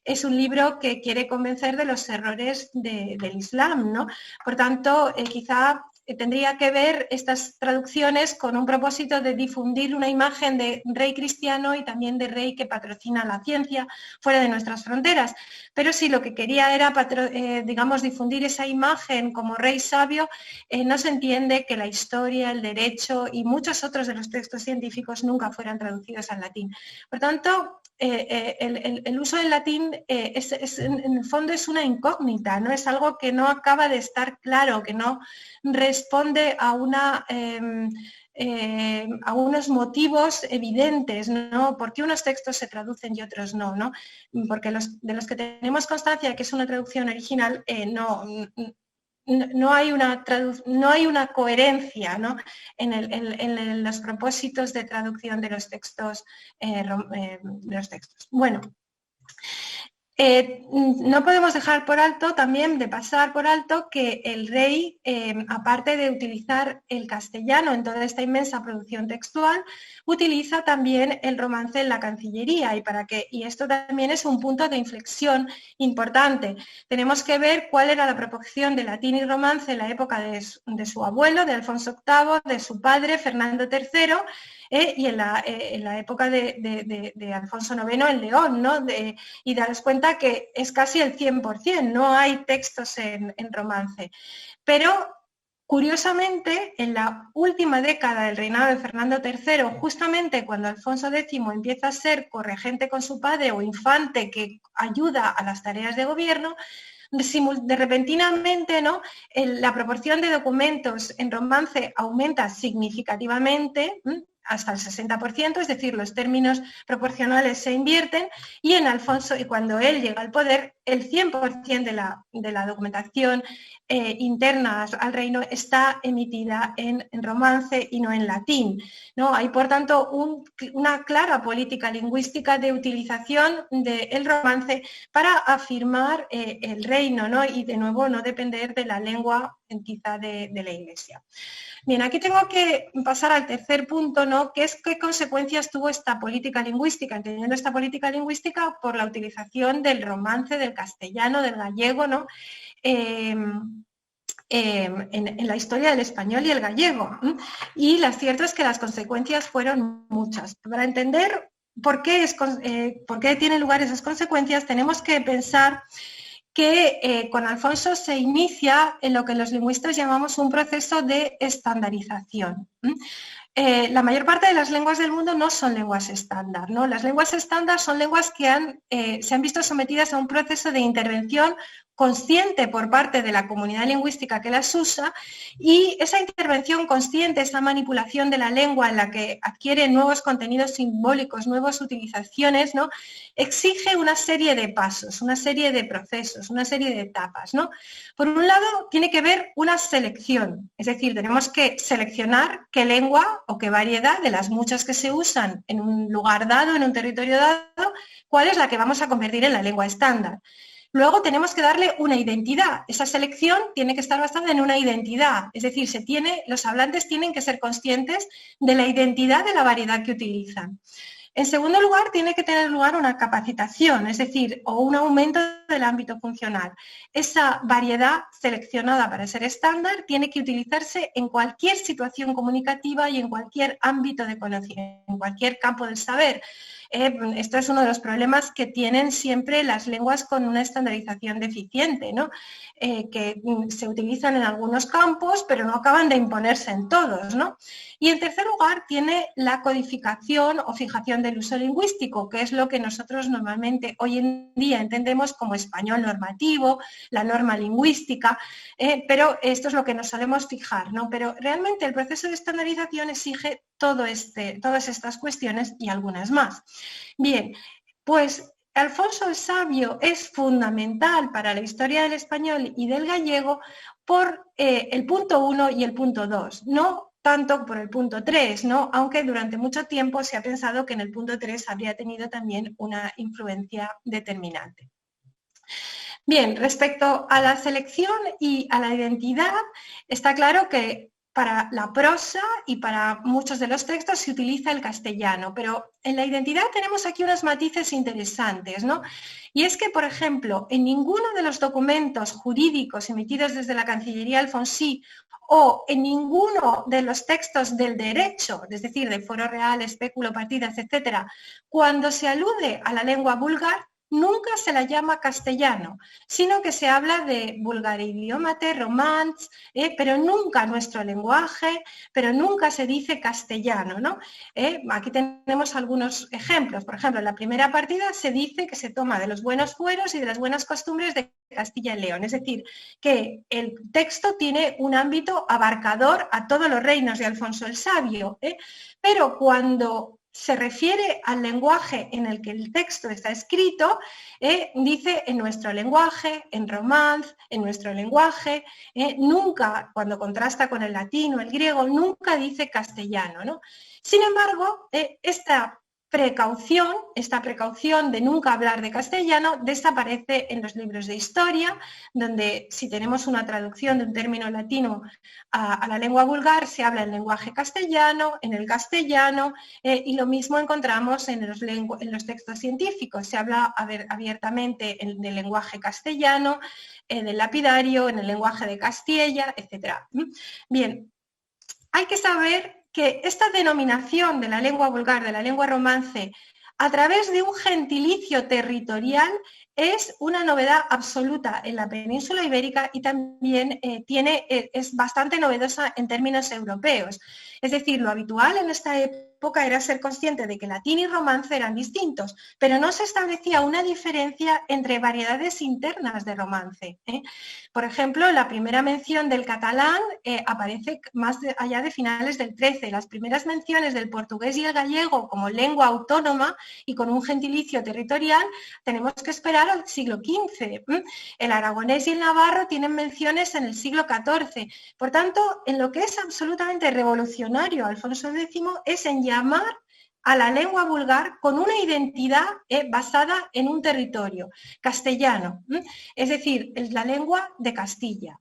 es un libro que quiere convencer de los errores del Islam, ¿no? Por tanto, quizá tendría que ver estas traducciones con un propósito de difundir una imagen de rey cristiano y también de rey que patrocina la ciencia fuera de nuestras fronteras. Pero si lo que quería era, digamos, difundir esa imagen como rey sabio, no se entiende que la historia, el derecho y muchos otros de los textos científicos nunca fueran traducidos al latín. Por tanto, el uso del latín en el fondo es una incógnita, ¿no? Es algo que no acaba de estar claro, que no responde a unos motivos evidentes, ¿no? ¿Por qué unos textos se traducen y otros no, ¿no? Porque de los que tenemos constancia que es una traducción original, no hay una coherencia, ¿no? en los propósitos de traducción de los textos. Bueno, no podemos dejar por alto, también de pasar por alto, que el rey, aparte de utilizar el castellano en toda esta inmensa producción textual, utiliza también el romance en la Cancillería, y esto también es un punto de inflexión importante. Tenemos que ver cuál era la proporción de latín y romance en la época de su abuelo, de Alfonso VIII, de su padre, Fernando III, y en la época de Alfonso IX en León, ¿no? Y daros cuenta que es casi el 100%, no hay textos en romance. Pero Curiosamente, en la última década del reinado de Fernando III, justamente cuando Alfonso X empieza a ser corregente con su padre o infante que ayuda a las tareas de gobierno, de repentinamente, ¿no?, la proporción de documentos en romance aumenta significativamente, hasta el 60%, es decir, los términos proporcionales se invierten, y en Alfonso, y cuando él llega al poder, el 100% de la documentación interna al reino está emitida en romance y no en latín, ¿no? Hay, por tanto, una clara política lingüística de utilización del romance para afirmar el reino, ¿no? Y, de nuevo, no depender de la lengua quizá de la Iglesia. Bien, aquí tengo que pasar al tercer punto, ¿no?, que es qué consecuencias tuvo esta política lingüística, entendiendo esta política lingüística por la utilización del romance, del castellano, del gallego, ¿no?, en la historia del español y el gallego. Y lo cierto es que las consecuencias fueron muchas. Para entender por qué tienen lugar esas consecuencias, tenemos que pensar que con Alfonso se inicia en lo que los lingüistas llamamos un proceso de estandarización. La mayor parte de las lenguas del mundo no son lenguas estándar, ¿no? Las lenguas estándar son lenguas que se han visto sometidas a un proceso de intervención consciente por parte de la comunidad lingüística que las usa, y esa intervención consciente, esa manipulación de la lengua en la que adquiere nuevos contenidos simbólicos, nuevas utilizaciones, ¿no?, exige una serie de pasos, una serie de procesos, una serie de etapas, ¿no? Por un lado, tiene que ver una selección, es decir, tenemos que seleccionar qué lengua o qué variedad de las muchas que se usan en un lugar dado, en un territorio dado, cuál es la que vamos a convertir en la lengua estándar. Luego tenemos que darle una identidad. Esa selección tiene que estar basada en una identidad, es decir, los hablantes tienen que ser conscientes de la identidad de la variedad que utilizan. En segundo lugar, tiene que tener lugar una capacitación, es decir, o un aumento del ámbito funcional. Esa variedad seleccionada para ser estándar tiene que utilizarse en cualquier situación comunicativa y en cualquier ámbito de conocimiento, en cualquier campo del saber. Esto es uno de los problemas que tienen siempre las lenguas con una estandarización deficiente, ¿no? Que se utilizan en algunos campos, pero no acaban de imponerse en todos, ¿no? Y en tercer lugar, tiene la codificación o fijación del uso lingüístico, que es lo que nosotros normalmente hoy en día entendemos como español normativo, la norma lingüística, pero esto es lo que nos solemos fijar, ¿no? Pero realmente el proceso de estandarización exige todas estas cuestiones y algunas más. Bien, pues Alfonso el Sabio es fundamental para la historia del español y del gallego por el punto 1 y el punto 2, no tanto por el punto 3, ¿no? Aunque durante mucho tiempo se ha pensado que en el punto 3 habría tenido también una influencia determinante. Bien, respecto a la selección y a la identidad, está claro que para la prosa y para muchos de los textos se utiliza el castellano, pero en la identidad tenemos aquí unos matices interesantes, ¿no? Y es que, por ejemplo, en ninguno de los documentos jurídicos emitidos desde la Cancillería alfonsí o en ninguno de los textos del derecho, es decir, de foro real, espéculo, partidas, etcétera, cuando se alude a la lengua búlgar, nunca se la llama castellano, sino que se habla de vulgar idiomate, romance, pero nunca nuestro lenguaje, pero nunca se dice castellano, ¿no? Aquí tenemos algunos ejemplos. Por ejemplo, en la primera partida se dice que se toma de los buenos fueros y de las buenas costumbres de Castilla y León, es decir, que el texto tiene un ámbito abarcador a todos los reinos de Alfonso el Sabio, pero cuando se refiere al lenguaje en el que el texto está escrito, dice en nuestro lenguaje, en romance, en nuestro lenguaje, nunca, cuando contrasta con el latín o el griego, nunca dice castellano, ¿no? Sin embargo, esta precaución de nunca hablar de castellano desaparece en los libros de historia, donde si tenemos una traducción de un término latino a la lengua vulgar, se habla en lenguaje castellano, en el castellano, y lo mismo encontramos en los textos científicos. Se habla abiertamente del lenguaje castellano, del lapidario, en el lenguaje de Castilla, etc. Bien, hay que saber que esta denominación de la lengua vulgar, de la lengua romance, a través de un gentilicio territorial, es una novedad absoluta en la península ibérica y también es bastante novedosa en términos europeos. Es decir, lo habitual en esta época era ser consciente de que latín y romance eran distintos, pero no se establecía una diferencia entre variedades internas de romance. Por ejemplo, la primera mención del catalán aparece más allá de finales del XIII. Las primeras menciones del portugués y el gallego como lengua autónoma y con un gentilicio territorial tenemos que esperar al siglo XV. El aragonés y el navarro tienen menciones en el siglo XIV. Por tanto, en lo que es absolutamente revolucionario Alfonso X es en llamar a la lengua vulgar con una identidad basada en un territorio castellano, es decir, la lengua de Castilla.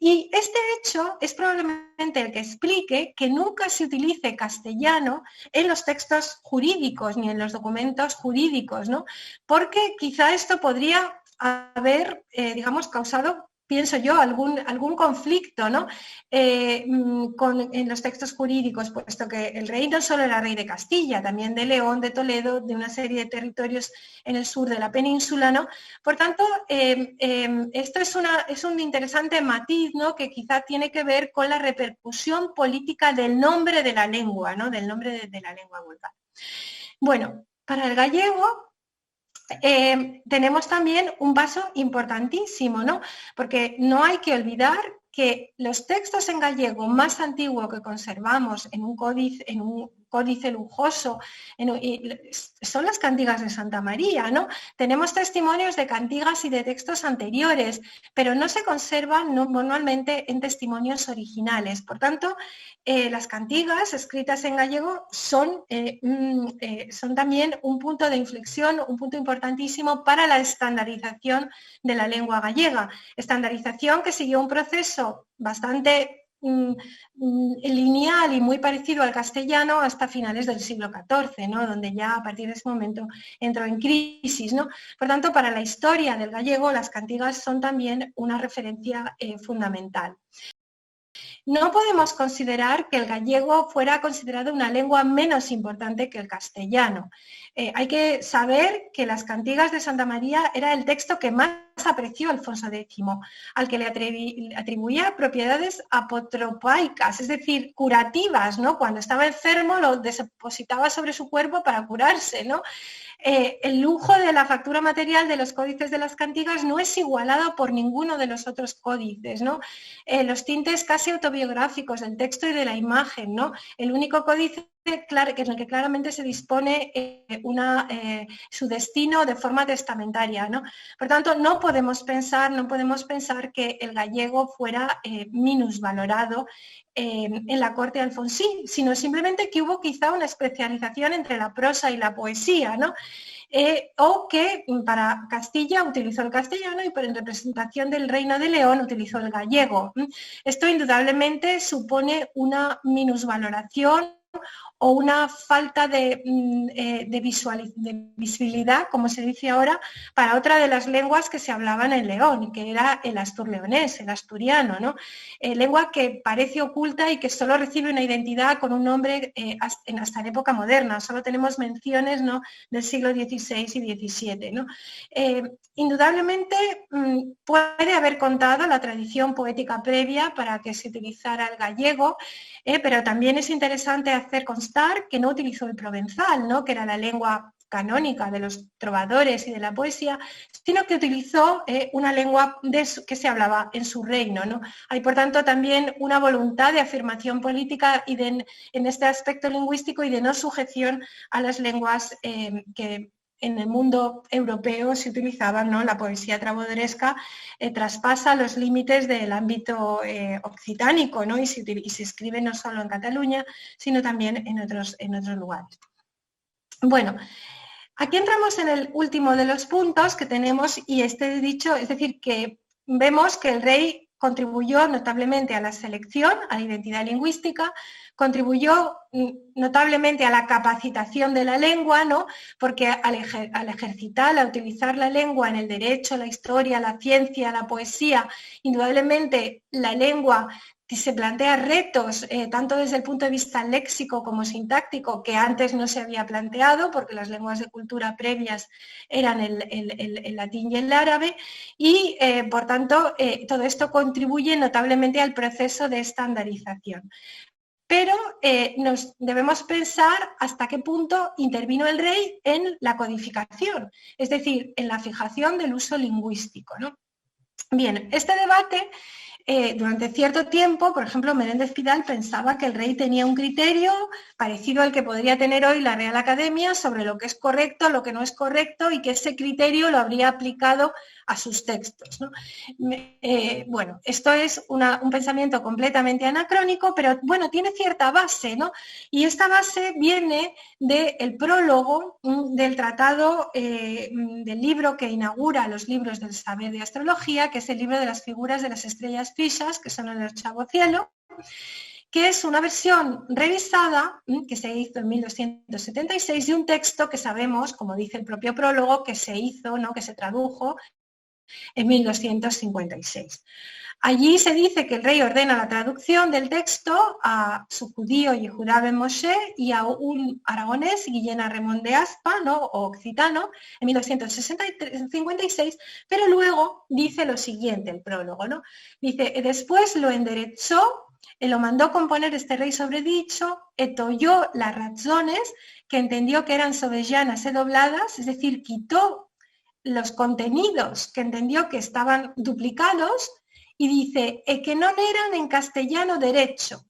Y este hecho es probablemente el que explique que nunca se utilice castellano en los textos jurídicos ni en los documentos jurídicos, ¿no? Porque quizá esto podría haber, digamos, causado, pienso yo, algún conflicto, ¿no? En los textos jurídicos, puesto que el rey no solo era rey de Castilla, también de León, de Toledo, de una serie de territorios en el sur de la península, ¿no? Por tanto, esto es un interesante matiz, ¿no? Que quizá tiene que ver con la repercusión política del nombre de la lengua, ¿no? Del nombre de la lengua vulgar. Bueno, para el gallego tenemos también un paso importantísimo, ¿no? Porque no hay que olvidar que los textos en gallego más antiguos que conservamos en un códice lujoso, son las cantigas de Santa María, ¿no? Tenemos testimonios de cantigas y de textos anteriores, pero no se conservan normalmente en testimonios originales. Por tanto, las cantigas escritas en gallego son también un punto de inflexión, un punto importantísimo para la estandarización de la lengua gallega. Estandarización que siguió un proceso bastante lineal y muy parecido al castellano hasta finales del siglo XIV, ¿no? Donde ya a partir de ese momento entró en crisis, ¿no? Por tanto, para la historia del gallego, las cantigas son también una referencia fundamental. No podemos considerar que el gallego fuera considerado una lengua menos importante que el castellano. Hay que saber que las cantigas de Santa María era el texto que más apreció Alfonso X, al que le atribuía propiedades apotropaicas, es decir, curativas, ¿no? Cuando estaba enfermo lo depositaba sobre su cuerpo para curarse, ¿no? El lujo de la factura material de los códices de las cantigas no es igualado por ninguno de los otros códices, ¿no? Los tintes casi autobiográficos del texto y de la imagen, ¿no? El único códice en el que claramente se dispone su destino de forma testamentaria, ¿no? Por tanto, no podemos pensar que el gallego fuera minusvalorado en la corte alfonsí, sino simplemente que hubo quizá una especialización entre la prosa y la poesía, ¿no? O que para Castilla utilizó el castellano y en representación del Reino de León utilizó el gallego. Esto indudablemente supone una minusvaloración o una falta de visibilidad, como se dice ahora, para otra de las lenguas que se hablaban en León, que era el asturleonés, el asturiano, ¿no? Lengua que parece oculta y que solo recibe una identidad con un nombre hasta la época moderna. Solo tenemos menciones, ¿no?, del siglo XVI y XVII, ¿no? Indudablemente puede haber contado la tradición poética previa para que se utilizara el gallego, pero también es interesante hacer constar que no utilizó el provenzal, ¿no?, que era la lengua canónica de los trovadores y de la poesía, sino que utilizó una lengua que se hablaba en su reino, ¿no? Hay, por tanto, también una voluntad de afirmación política y en este aspecto lingüístico y de no sujeción a las lenguas que en el mundo europeo se utilizaban, ¿no? La poesía trovadoresca traspasa los límites del ámbito occitánico, ¿no? y se escribe no solo en Cataluña, sino también en otros lugares. Bueno, aquí entramos en el último de los puntos que tenemos, y este dicho, es decir, que vemos que el rey contribuyó notablemente a la selección, a la identidad lingüística, contribuyó notablemente a la capacitación de la lengua, ¿no? Porque al ejercitar, al utilizar la lengua en el derecho, la historia, la ciencia, la poesía, indudablemente la lengua se plantea retos, tanto desde el punto de vista léxico como sintáctico, que antes no se había planteado, porque las lenguas de cultura previas eran el latín y el árabe, y por tanto todo esto contribuye notablemente al proceso de estandarización. Pero nos debemos pensar hasta qué punto intervino el rey en la codificación, es decir, en la fijación del uso lingüístico, ¿no? Bien, este debate durante cierto tiempo, por ejemplo, Menéndez Pidal pensaba que el rey tenía un criterio parecido al que podría tener hoy la Real Academia sobre lo que es correcto, lo que no es correcto, y que ese criterio lo habría aplicado a sus textos, ¿no? Bueno, esto es un pensamiento completamente anacrónico, pero bueno, tiene cierta base, ¿no? Y esta base viene del prólogo del tratado, del libro que inaugura los libros del saber de astrología, que es el libro de las figuras de las estrellas fijas, que son el octavo cielo, que es una versión revisada que se hizo en 1276 de un texto que sabemos, como dice el propio prólogo, que se hizo, ¿no?, que se tradujo en 1256. Allí se dice que el rey ordena la traducción del texto a su judío Yehudá ben Moshe y a un aragonés, Guillena Remón de Aspa, ¿no?, o occitano, en 1256, pero luego dice lo siguiente, el prólogo, ¿no? Dice, después lo enderezó, lo mandó componer este rey sobredicho, etoyó las razones, que entendió que eran sobellanas y dobladas, es decir, quitó los contenidos que entendió que estaban duplicados, y dice que no eran en castellano derecho,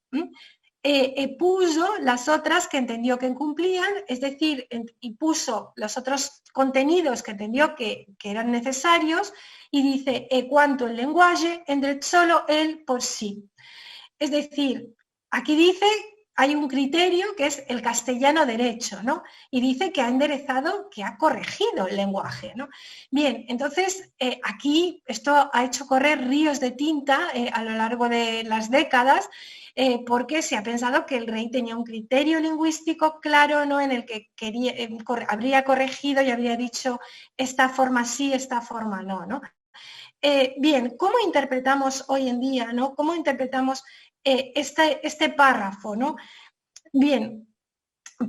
puso las otras que entendió que incumplían, es decir, y puso los otros contenidos que entendió que eran necesarios, y dice, cuanto el lenguaje, solo él por sí. Es decir, aquí dice, hay un criterio que es el castellano derecho, ¿no? Y dice que ha enderezado, que ha corregido el lenguaje, ¿no? Bien, entonces aquí esto ha hecho correr ríos de tinta a lo largo de las décadas, porque se ha pensado que el rey tenía un criterio lingüístico claro, ¿no?, en el que habría corregido y habría dicho esta forma sí, esta forma no, ¿no? Bien, ¿cómo interpretamos hoy en día, ¿no? ¿Cómo interpretamos este párrafo, ¿no? Bien,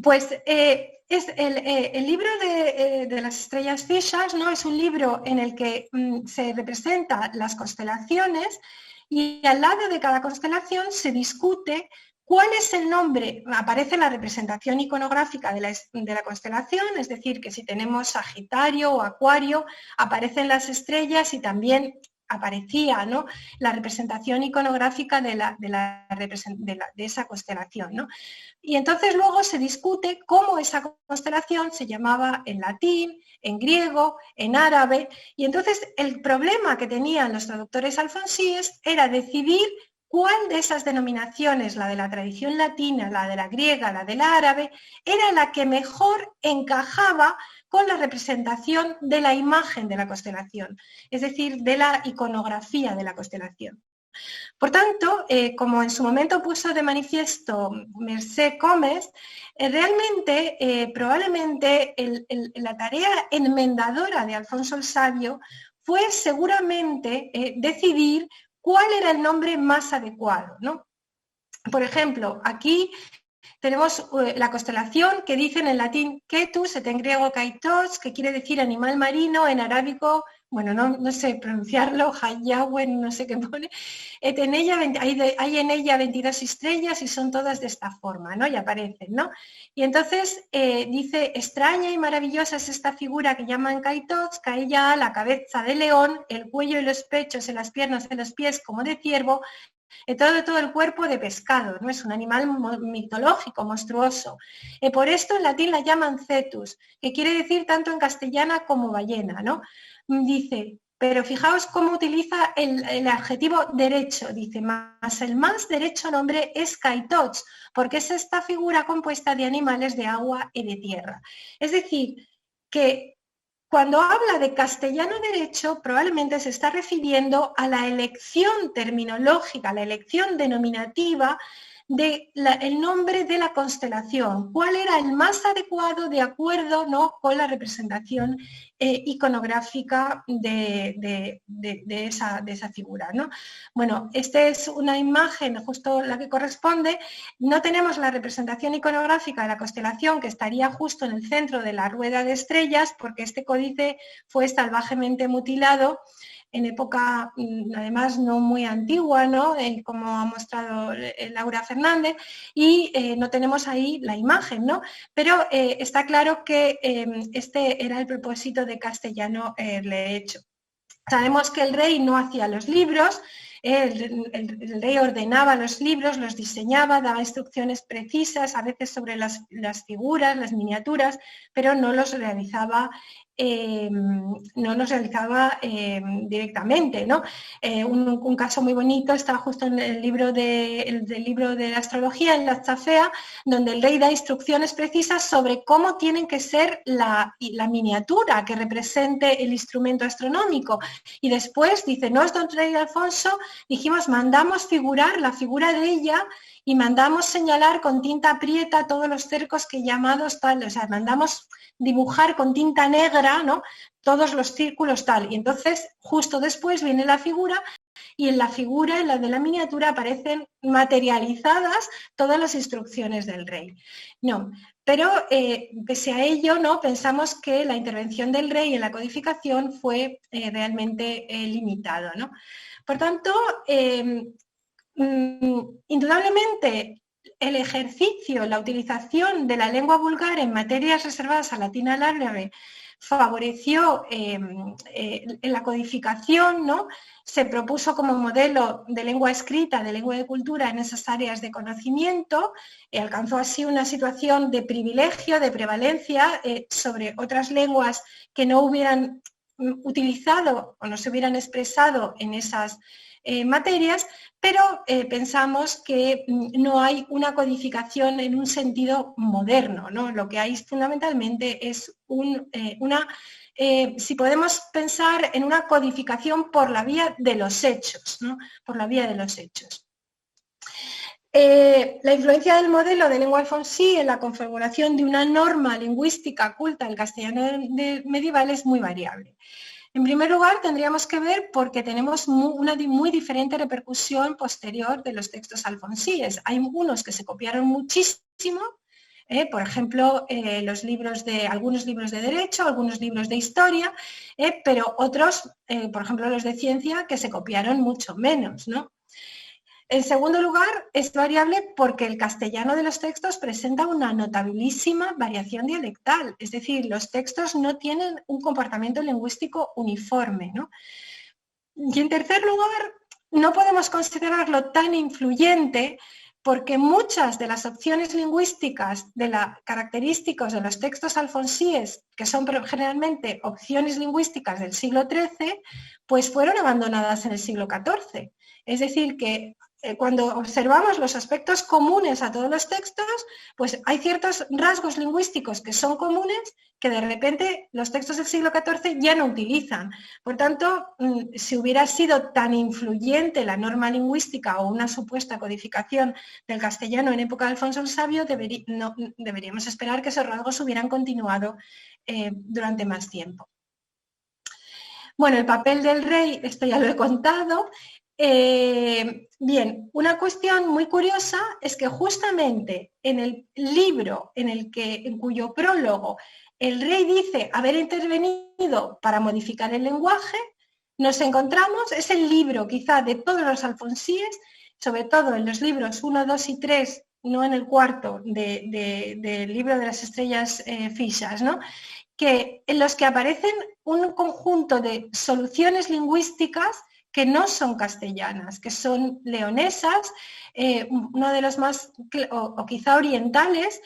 pues es el libro de las estrellas fijas, ¿no? Es un libro en el que se representan las constelaciones, y al lado de cada constelación se discute cuál es el nombre. Aparece la representación iconográfica de la constelación, es decir, que si tenemos Sagitario o Acuario, aparecen las estrellas, y también aparecía, ¿no?, la representación iconográfica de esa constelación, ¿no? Y entonces luego se discute cómo esa constelación se llamaba en latín, en griego, en árabe, y entonces el problema que tenían los traductores alfonsíes era decidir cuál de esas denominaciones, la de la tradición latina, la de la griega, la del árabe, era la que mejor encajaba con la representación de la imagen de la constelación, es decir, de la iconografía de la constelación. Por tanto, como en su momento puso de manifiesto Mercé Gómez, realmente, probablemente la tarea enmendadora de Alfonso el Sabio fue seguramente decidir cuál era el nombre más adecuado, ¿no? Por ejemplo, aquí tenemos la constelación que dicen en latín Ketus, en griego Kaitos, que quiere decir animal marino, en arábico, bueno, no sé pronunciarlo, Hayahue, no sé qué pone. Hay en ella 22 estrellas y son todas de esta forma, ¿no? Y aparecen, ¿no? Y entonces dice, extraña y maravillosa es esta figura que llaman Kaitos, que ella la cabeza de león, el cuello y los pechos, en las piernas y los pies como de ciervo, todo el cuerpo de pescado, ¿no? Es un animal mitológico, monstruoso. Por esto en latín la llaman cetus, que quiere decir tanto en castellana como ballena, ¿no? Dice, pero fijaos cómo utiliza el adjetivo derecho, dice, más el más derecho nombre es Kaitots, porque es esta figura compuesta de animales de agua y de tierra. Es decir, que cuando habla de castellano derecho, probablemente se está refiriendo a la elección terminológica, a la elección denominativa el nombre de la constelación, cuál era el más adecuado de acuerdo, ¿no?, con la representación iconográfica de esa figura, ¿no? Bueno, esta es una imagen, justo la que corresponde. No tenemos la representación iconográfica de la constelación, que estaría justo en el centro de la rueda de estrellas, porque este códice fue salvajemente mutilado en época, además, no muy antigua, ¿no?, como ha mostrado Laura Fernández, y no tenemos ahí la imagen, ¿no? Pero está claro que este era el propósito de Castellano le hecho. Sabemos que el rey no hacía los libros, el rey ordenaba los libros, los diseñaba, daba instrucciones precisas, a veces sobre las figuras, las miniaturas, pero no los realizaba directamente, ¿no? Un caso muy bonito está justo en el libro de la astrología, en la Zafea, donde el rey da instrucciones precisas sobre cómo tienen que ser la miniatura que represente el instrumento astronómico. Y después dice, no es don rey Alfonso, dijimos, mandamos figurar la figura de ella y mandamos señalar con tinta prieta todos los cercos que llamados tal, o sea, mandamos dibujar con tinta negra, ¿no?, todos los círculos tal. Y entonces, justo después viene la figura, y en la figura, en la de la miniatura, aparecen materializadas todas las instrucciones del rey. No, pero pese a ello, ¿no?, pensamos que la intervención del rey en la codificación fue realmente limitada, ¿no? Por tanto, indudablemente, el ejercicio, la utilización de la lengua vulgar en materias reservadas al latín y al árabe favoreció en la codificación, ¿no? Se propuso como modelo de lengua escrita, de lengua de cultura en esas áreas de conocimiento, alcanzó así una situación de privilegio, de prevalencia sobre otras lenguas que no hubieran utilizado o no se hubieran expresado en esas materias, pero pensamos que no hay una codificación en un sentido moderno, ¿no? Lo que hay fundamentalmente es si podemos pensar en una codificación por la vía de los hechos, ¿no?, por la vía de los hechos. La influencia del modelo de lengua alfonsí en la configuración de una norma lingüística culta del castellano medieval es muy variable. En primer lugar, tendríamos que ver porque tenemos una muy diferente repercusión posterior de los textos alfonsíes. Hay unos que se copiaron muchísimo, por ejemplo, algunos libros de derecho, algunos libros de historia, pero otros, por ejemplo, los de ciencia, que se copiaron mucho menos, ¿no? En segundo lugar, es variable porque el castellano de los textos presenta una notabilísima variación dialectal, es decir, los textos no tienen un comportamiento lingüístico uniforme, ¿no? Y en tercer lugar, no podemos considerarlo tan influyente porque muchas de las opciones lingüísticas características de los textos alfonsíes, que son generalmente opciones lingüísticas del siglo XIII, pues fueron abandonadas en el siglo XIV. Es decir, que cuando observamos los aspectos comunes a todos los textos, pues hay ciertos rasgos lingüísticos que son comunes que de repente los textos del siglo XIV ya no utilizan. Por tanto, si hubiera sido tan influyente la norma lingüística o una supuesta codificación del castellano en época de Alfonso el Sabio, deberíamos esperar que esos rasgos hubieran continuado durante más tiempo. Bueno, el papel del rey, esto ya lo he contado. Bien, una cuestión muy curiosa es que justamente en el libro en cuyo prólogo el rey dice haber intervenido para modificar el lenguaje, nos encontramos, es el libro quizá de todos los alfonsíes, sobre todo en los libros 1, 2 y 3, no en el cuarto del libro de las estrellas fijas, ¿no?, en los que aparecen un conjunto de soluciones lingüísticas que no son castellanas, que son leonesas, uno de los más, o quizá orientales,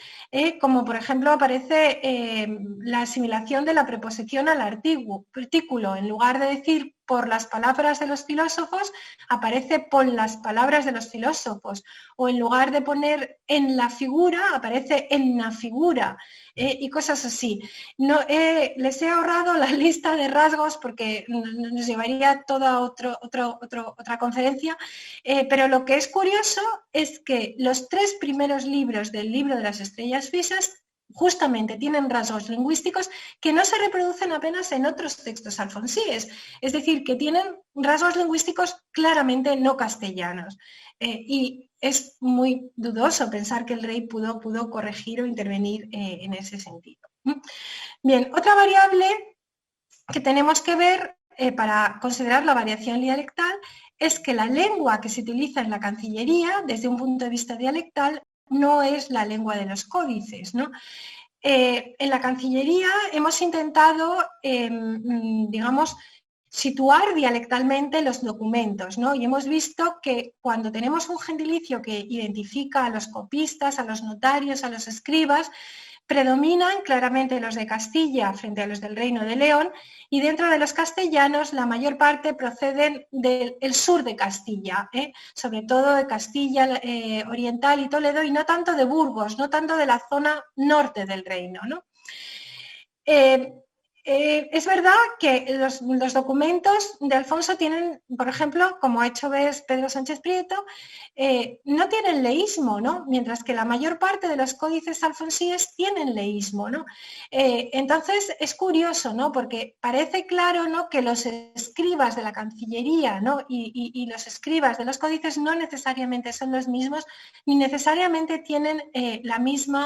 como por ejemplo aparece la asimilación de la preposición al artículo. En lugar de decir por las palabras de los filósofos, aparece por las palabras de los filósofos, o en lugar de poner en la figura, aparece en la figura, y cosas así. No, les he ahorrado la lista de rasgos porque nos llevaría toda otra conferencia, pero lo que es curioso es que los 3 primeros libros del libro de las estrellas fisas justamente tienen rasgos lingüísticos que no se reproducen apenas en otros textos alfonsíes, es decir, que tienen rasgos lingüísticos claramente no castellanos. Y es muy dudoso pensar que el rey pudo corregir o intervenir en ese sentido. Bien, otra variable que tenemos que ver para considerar la variación dialectal es que la lengua que se utiliza en la Cancillería, desde un punto de vista dialectal, no es la lengua de los códices, ¿no? En la Cancillería hemos intentado, digamos, situar dialectalmente los documentos, ¿no? Y hemos visto que cuando tenemos un gentilicio que identifica a los copistas, a los notarios, a los escribas, predominan claramente los de Castilla frente a los del Reino de León, y dentro de los castellanos la mayor parte proceden del sur de Castilla, sobre todo de Castilla Oriental y Toledo, y no tanto de Burgos, no tanto de la zona norte del reino, ¿no? Es verdad que los documentos de Alfonso tienen, por ejemplo, como ha hecho Pedro Sánchez Prieto, no tienen leísmo, ¿no? Mientras que la mayor parte de los códices alfonsíes tienen leísmo, ¿no? Entonces es curioso, ¿no? Porque parece claro, ¿no?, que los escribas de la Cancillería, ¿no?, y los escribas de los códices no necesariamente son los mismos, ni necesariamente tienen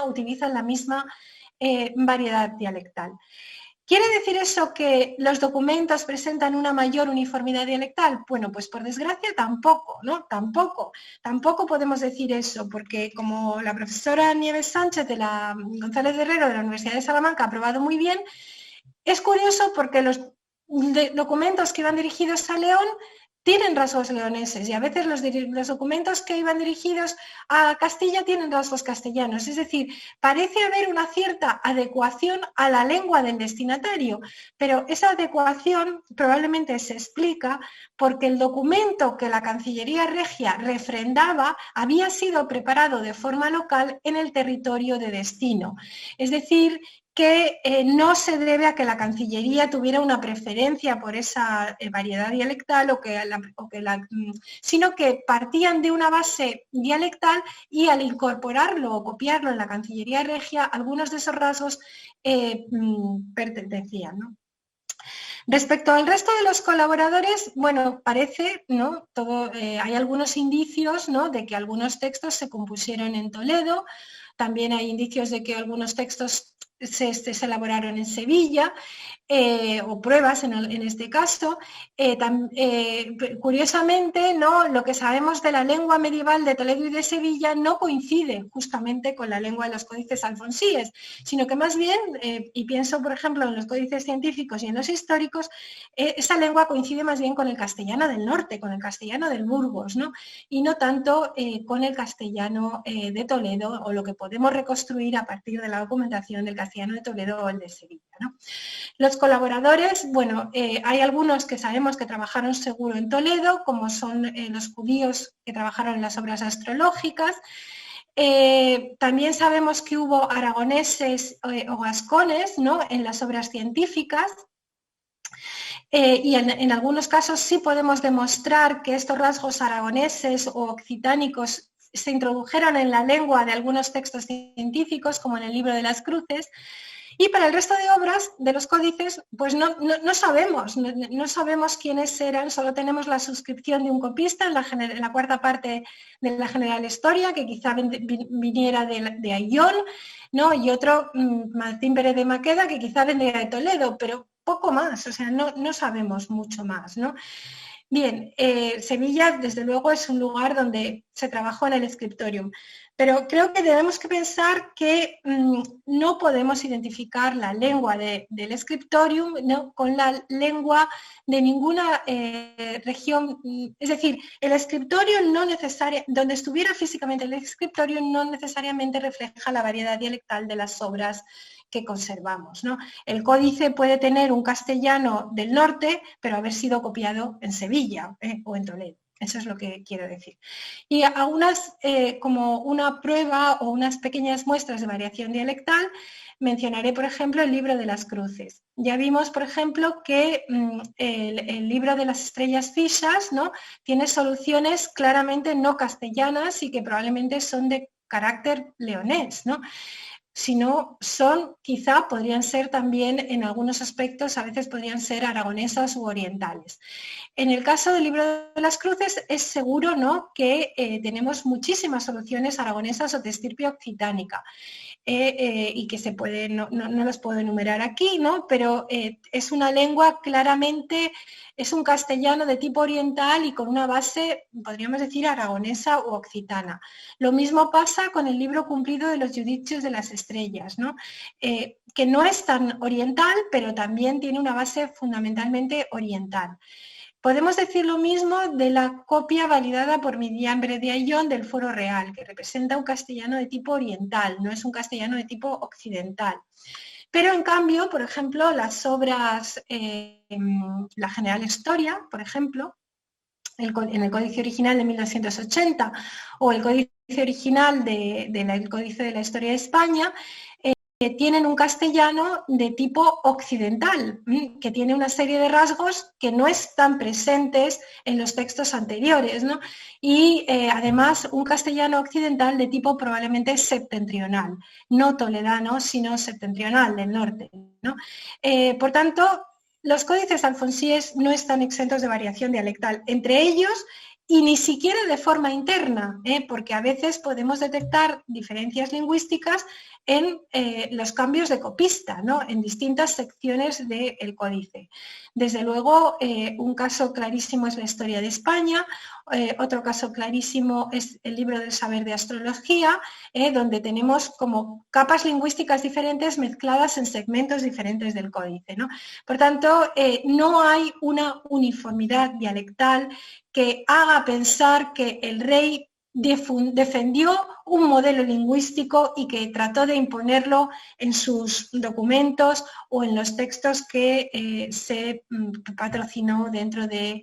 utilizan la misma variedad dialectal. ¿Quiere decir eso que los documentos presentan una mayor uniformidad dialectal? Bueno, pues por desgracia tampoco, ¿no? Tampoco podemos decir eso, porque como la profesora Nieves Sánchez González de Herrero de la Universidad de Salamanca ha probado muy bien, es curioso porque los documentos que iban dirigidos a León tienen rasgos leoneses, y a veces los documentos que iban dirigidos a Castilla tienen rasgos castellanos. Es decir, parece haber una cierta adecuación a la lengua del destinatario, pero esa adecuación probablemente se explica porque el documento que la Cancillería Regia refrendaba había sido preparado de forma local en el territorio de destino. Es decir, que no se debe a que la Cancillería tuviera una preferencia por esa variedad dialectal, sino que partían de una base dialectal, y al incorporarlo o copiarlo en la Cancillería Regia, algunos de esos rasgos pertenecían, ¿no? Respecto al resto de los colaboradores, bueno, parece, ¿no?, hay algunos indicios, ¿no?, de que algunos textos se compusieron en Toledo. También hay indicios de que algunos textos se elaboraron en Sevilla, o pruebas en este caso. Curiosamente, ¿no?, lo que sabemos de la lengua medieval de Toledo y de Sevilla no coincide justamente con la lengua de los códices alfonsíes, sino que más bien, y pienso por ejemplo en los códices científicos y en los históricos, esa lengua coincide más bien con el castellano del norte, con el castellano del Burgos, ¿no?, y no tanto con el castellano de Toledo, o lo que podemos reconstruir a partir de la documentación del castellano de Toledo o el de Sevilla, ¿no? Los colaboradores, bueno, hay algunos que sabemos que trabajaron seguro en Toledo, como son los judíos que trabajaron en las obras astrológicas. También sabemos que hubo aragoneses o gascones, ¿no?, en las obras científicas. Y en algunos casos sí podemos demostrar que estos rasgos aragoneses o occitánicos se introdujeron en la lengua de algunos textos científicos, como en el Libro de las Cruces. Y para el resto de obras de los códices, pues no sabemos quiénes eran, solo tenemos la suscripción de un copista en la cuarta parte de la General Historia, que quizá viniera de Ayllón, ¿no?, y otro, Martín Pérez de Maqueda, que quizá vendría de Toledo, pero poco más, o sea, no sabemos mucho más, ¿no? Bien, Sevilla, desde luego, es un lugar donde se trabajó en el scriptorium, pero creo que debemos que pensar que no podemos identificar la lengua del scriptorium, ¿no?, con la lengua de ninguna región. Es decir, el scriptorium no necesariamente, donde estuviera físicamente el scriptorium, no necesariamente refleja la variedad dialectal de las obras que conservamos, ¿no? El códice puede tener un castellano del norte, pero haber sido copiado en Sevilla o en Toledo. Eso es lo que quiero decir. Y algunas, como una prueba o unas pequeñas muestras de variación dialectal, mencionaré, por ejemplo, el libro de las cruces. Ya vimos, por ejemplo, que el libro de las estrellas fijas, ¿no?, tiene soluciones claramente no castellanas y que probablemente son de carácter leonés, ¿no? Si no son, quizá podrían ser también en algunos aspectos, a veces podrían ser aragonesas u orientales. En el caso del libro de las cruces es seguro, ¿no?, que tenemos muchísimas soluciones aragonesas o de estirpe occitánica. Y que se puede, no los puedo enumerar aquí, ¿no?, pero es una lengua claramente, es un castellano de tipo oriental y con una base, podríamos decir, aragonesa u occitana. Lo mismo pasa con el libro cumplido de los Judicios de las Estrellas, ¿no?, que no es tan oriental, pero también tiene una base fundamentalmente oriental. Podemos decir lo mismo de la copia validada por Miriam Brediaillon del Foro Real, que representa un castellano de tipo oriental, no es un castellano de tipo occidental. Pero en cambio, por ejemplo, las obras, la General Historia, por ejemplo, en el Códice Original de 1980 o el Códice Original del Códice de la Historia de España, tienen un castellano de tipo occidental, que tiene una serie de rasgos que no están presentes en los textos anteriores, ¿no? Y además un castellano occidental de tipo probablemente septentrional, no toledano, sino septentrional del norte, ¿no? Por tanto, los códices alfonsíes no están exentos de variación dialectal entre ellos y ni siquiera de forma interna, porque a veces podemos detectar diferencias lingüísticas en los cambios de copista, ¿no?, en distintas secciones del códice. Desde luego, un caso clarísimo es la Historia de España, otro caso clarísimo es el libro del saber de astrología, donde tenemos como capas lingüísticas diferentes mezcladas en segmentos diferentes del códice, ¿no? Por tanto, no hay una uniformidad dialectal que haga pensar que el rey defendió un modelo lingüístico y que trató de imponerlo en sus documentos o en los textos que se patrocinó dentro de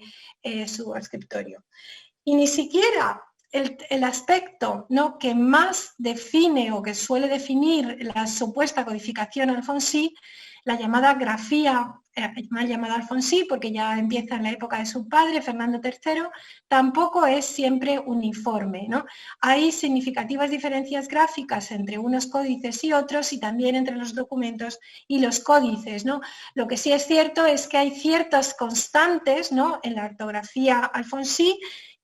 su escritorio. Y ni siquiera el aspecto, ¿no?, que más define o que suele definir la supuesta codificación alfonsí, la llamada grafía, mal llamada alfonsí, porque ya empieza en la época de su padre, Fernando III, tampoco es siempre uniforme, ¿no? Hay significativas diferencias gráficas entre unos códices y otros y también entre los documentos y los códices, ¿no? Lo que sí es cierto es que hay ciertas constantes, ¿no?, en la ortografía alfonsí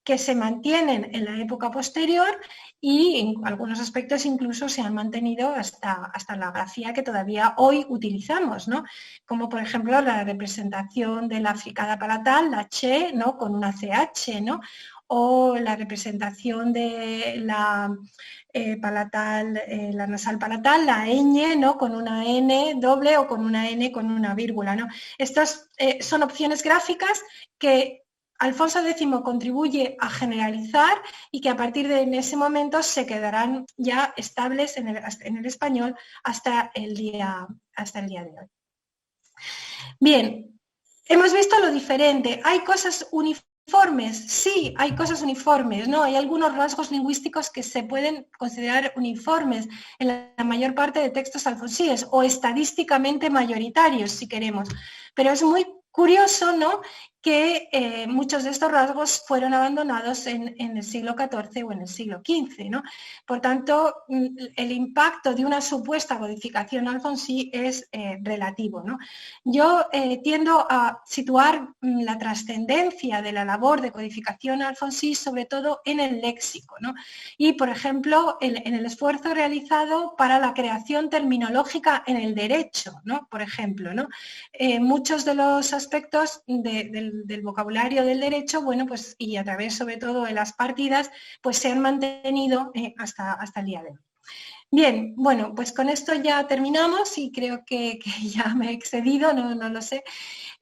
que se mantienen en la época posterior y en algunos aspectos incluso se han mantenido hasta la grafía que todavía hoy utilizamos, ¿no?, como por ejemplo la representación de la fricada palatal, la che, ¿no?, con una ch, ¿no?, o la representación de la palatal, la nasal palatal, la ñ, ¿no?, con una n doble o con una n con una vírgula, ¿no? Estas son opciones gráficas que Alfonso X contribuye a generalizar y que a partir de ese momento se quedarán ya estables en el español hasta el día de hoy. Bien, hemos visto lo diferente. ¿Hay cosas uniformes? Sí, hay cosas uniformes, ¿no? Hay algunos rasgos lingüísticos que se pueden considerar uniformes en la mayor parte de textos alfonsíes o estadísticamente mayoritarios, si queremos. Pero es muy curioso, ¿no?, que muchos de estos rasgos fueron abandonados en el siglo XIV o en el siglo XV, ¿no? Por tanto, el impacto de una supuesta codificación alfonsí es relativo, ¿no? Yo tiendo a situar la trascendencia de la labor de codificación alfonsí sobre todo en el léxico, ¿no? Y, por ejemplo, en el esfuerzo realizado para la creación terminológica en el derecho, ¿no?, por ejemplo, ¿no? Muchos de los aspectos del vocabulario del derecho, bueno, pues, y a través sobre todo de las partidas, pues se han mantenido hasta el día de hoy. Bien, bueno, pues con esto ya terminamos y creo que ya me he excedido, no lo sé.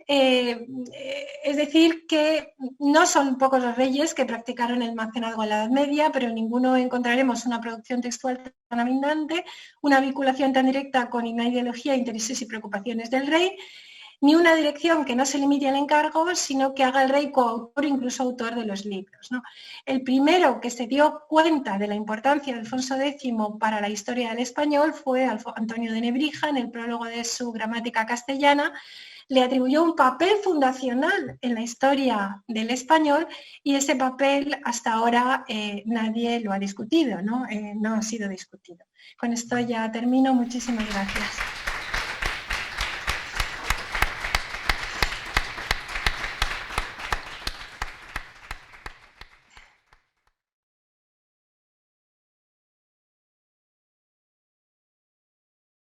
Es decir, que no son pocos los reyes que practicaron el mecenazgo en la Edad Media, pero en ninguno encontraremos una producción textual tan abundante, una vinculación tan directa con una ideología, intereses y preocupaciones del rey, ni una dirección que no se limite al encargo, sino que haga el rey coautor, incluso autor de los libros, ¿no? El primero que se dio cuenta de la importancia de Alfonso X para la historia del español fue Antonio de Nebrija, en el prólogo de su Gramática Castellana. Le atribuyó un papel fundacional en la historia del español y ese papel hasta ahora nadie lo ha discutido, ¿no? No ha sido discutido. Con esto ya termino. Muchísimas gracias.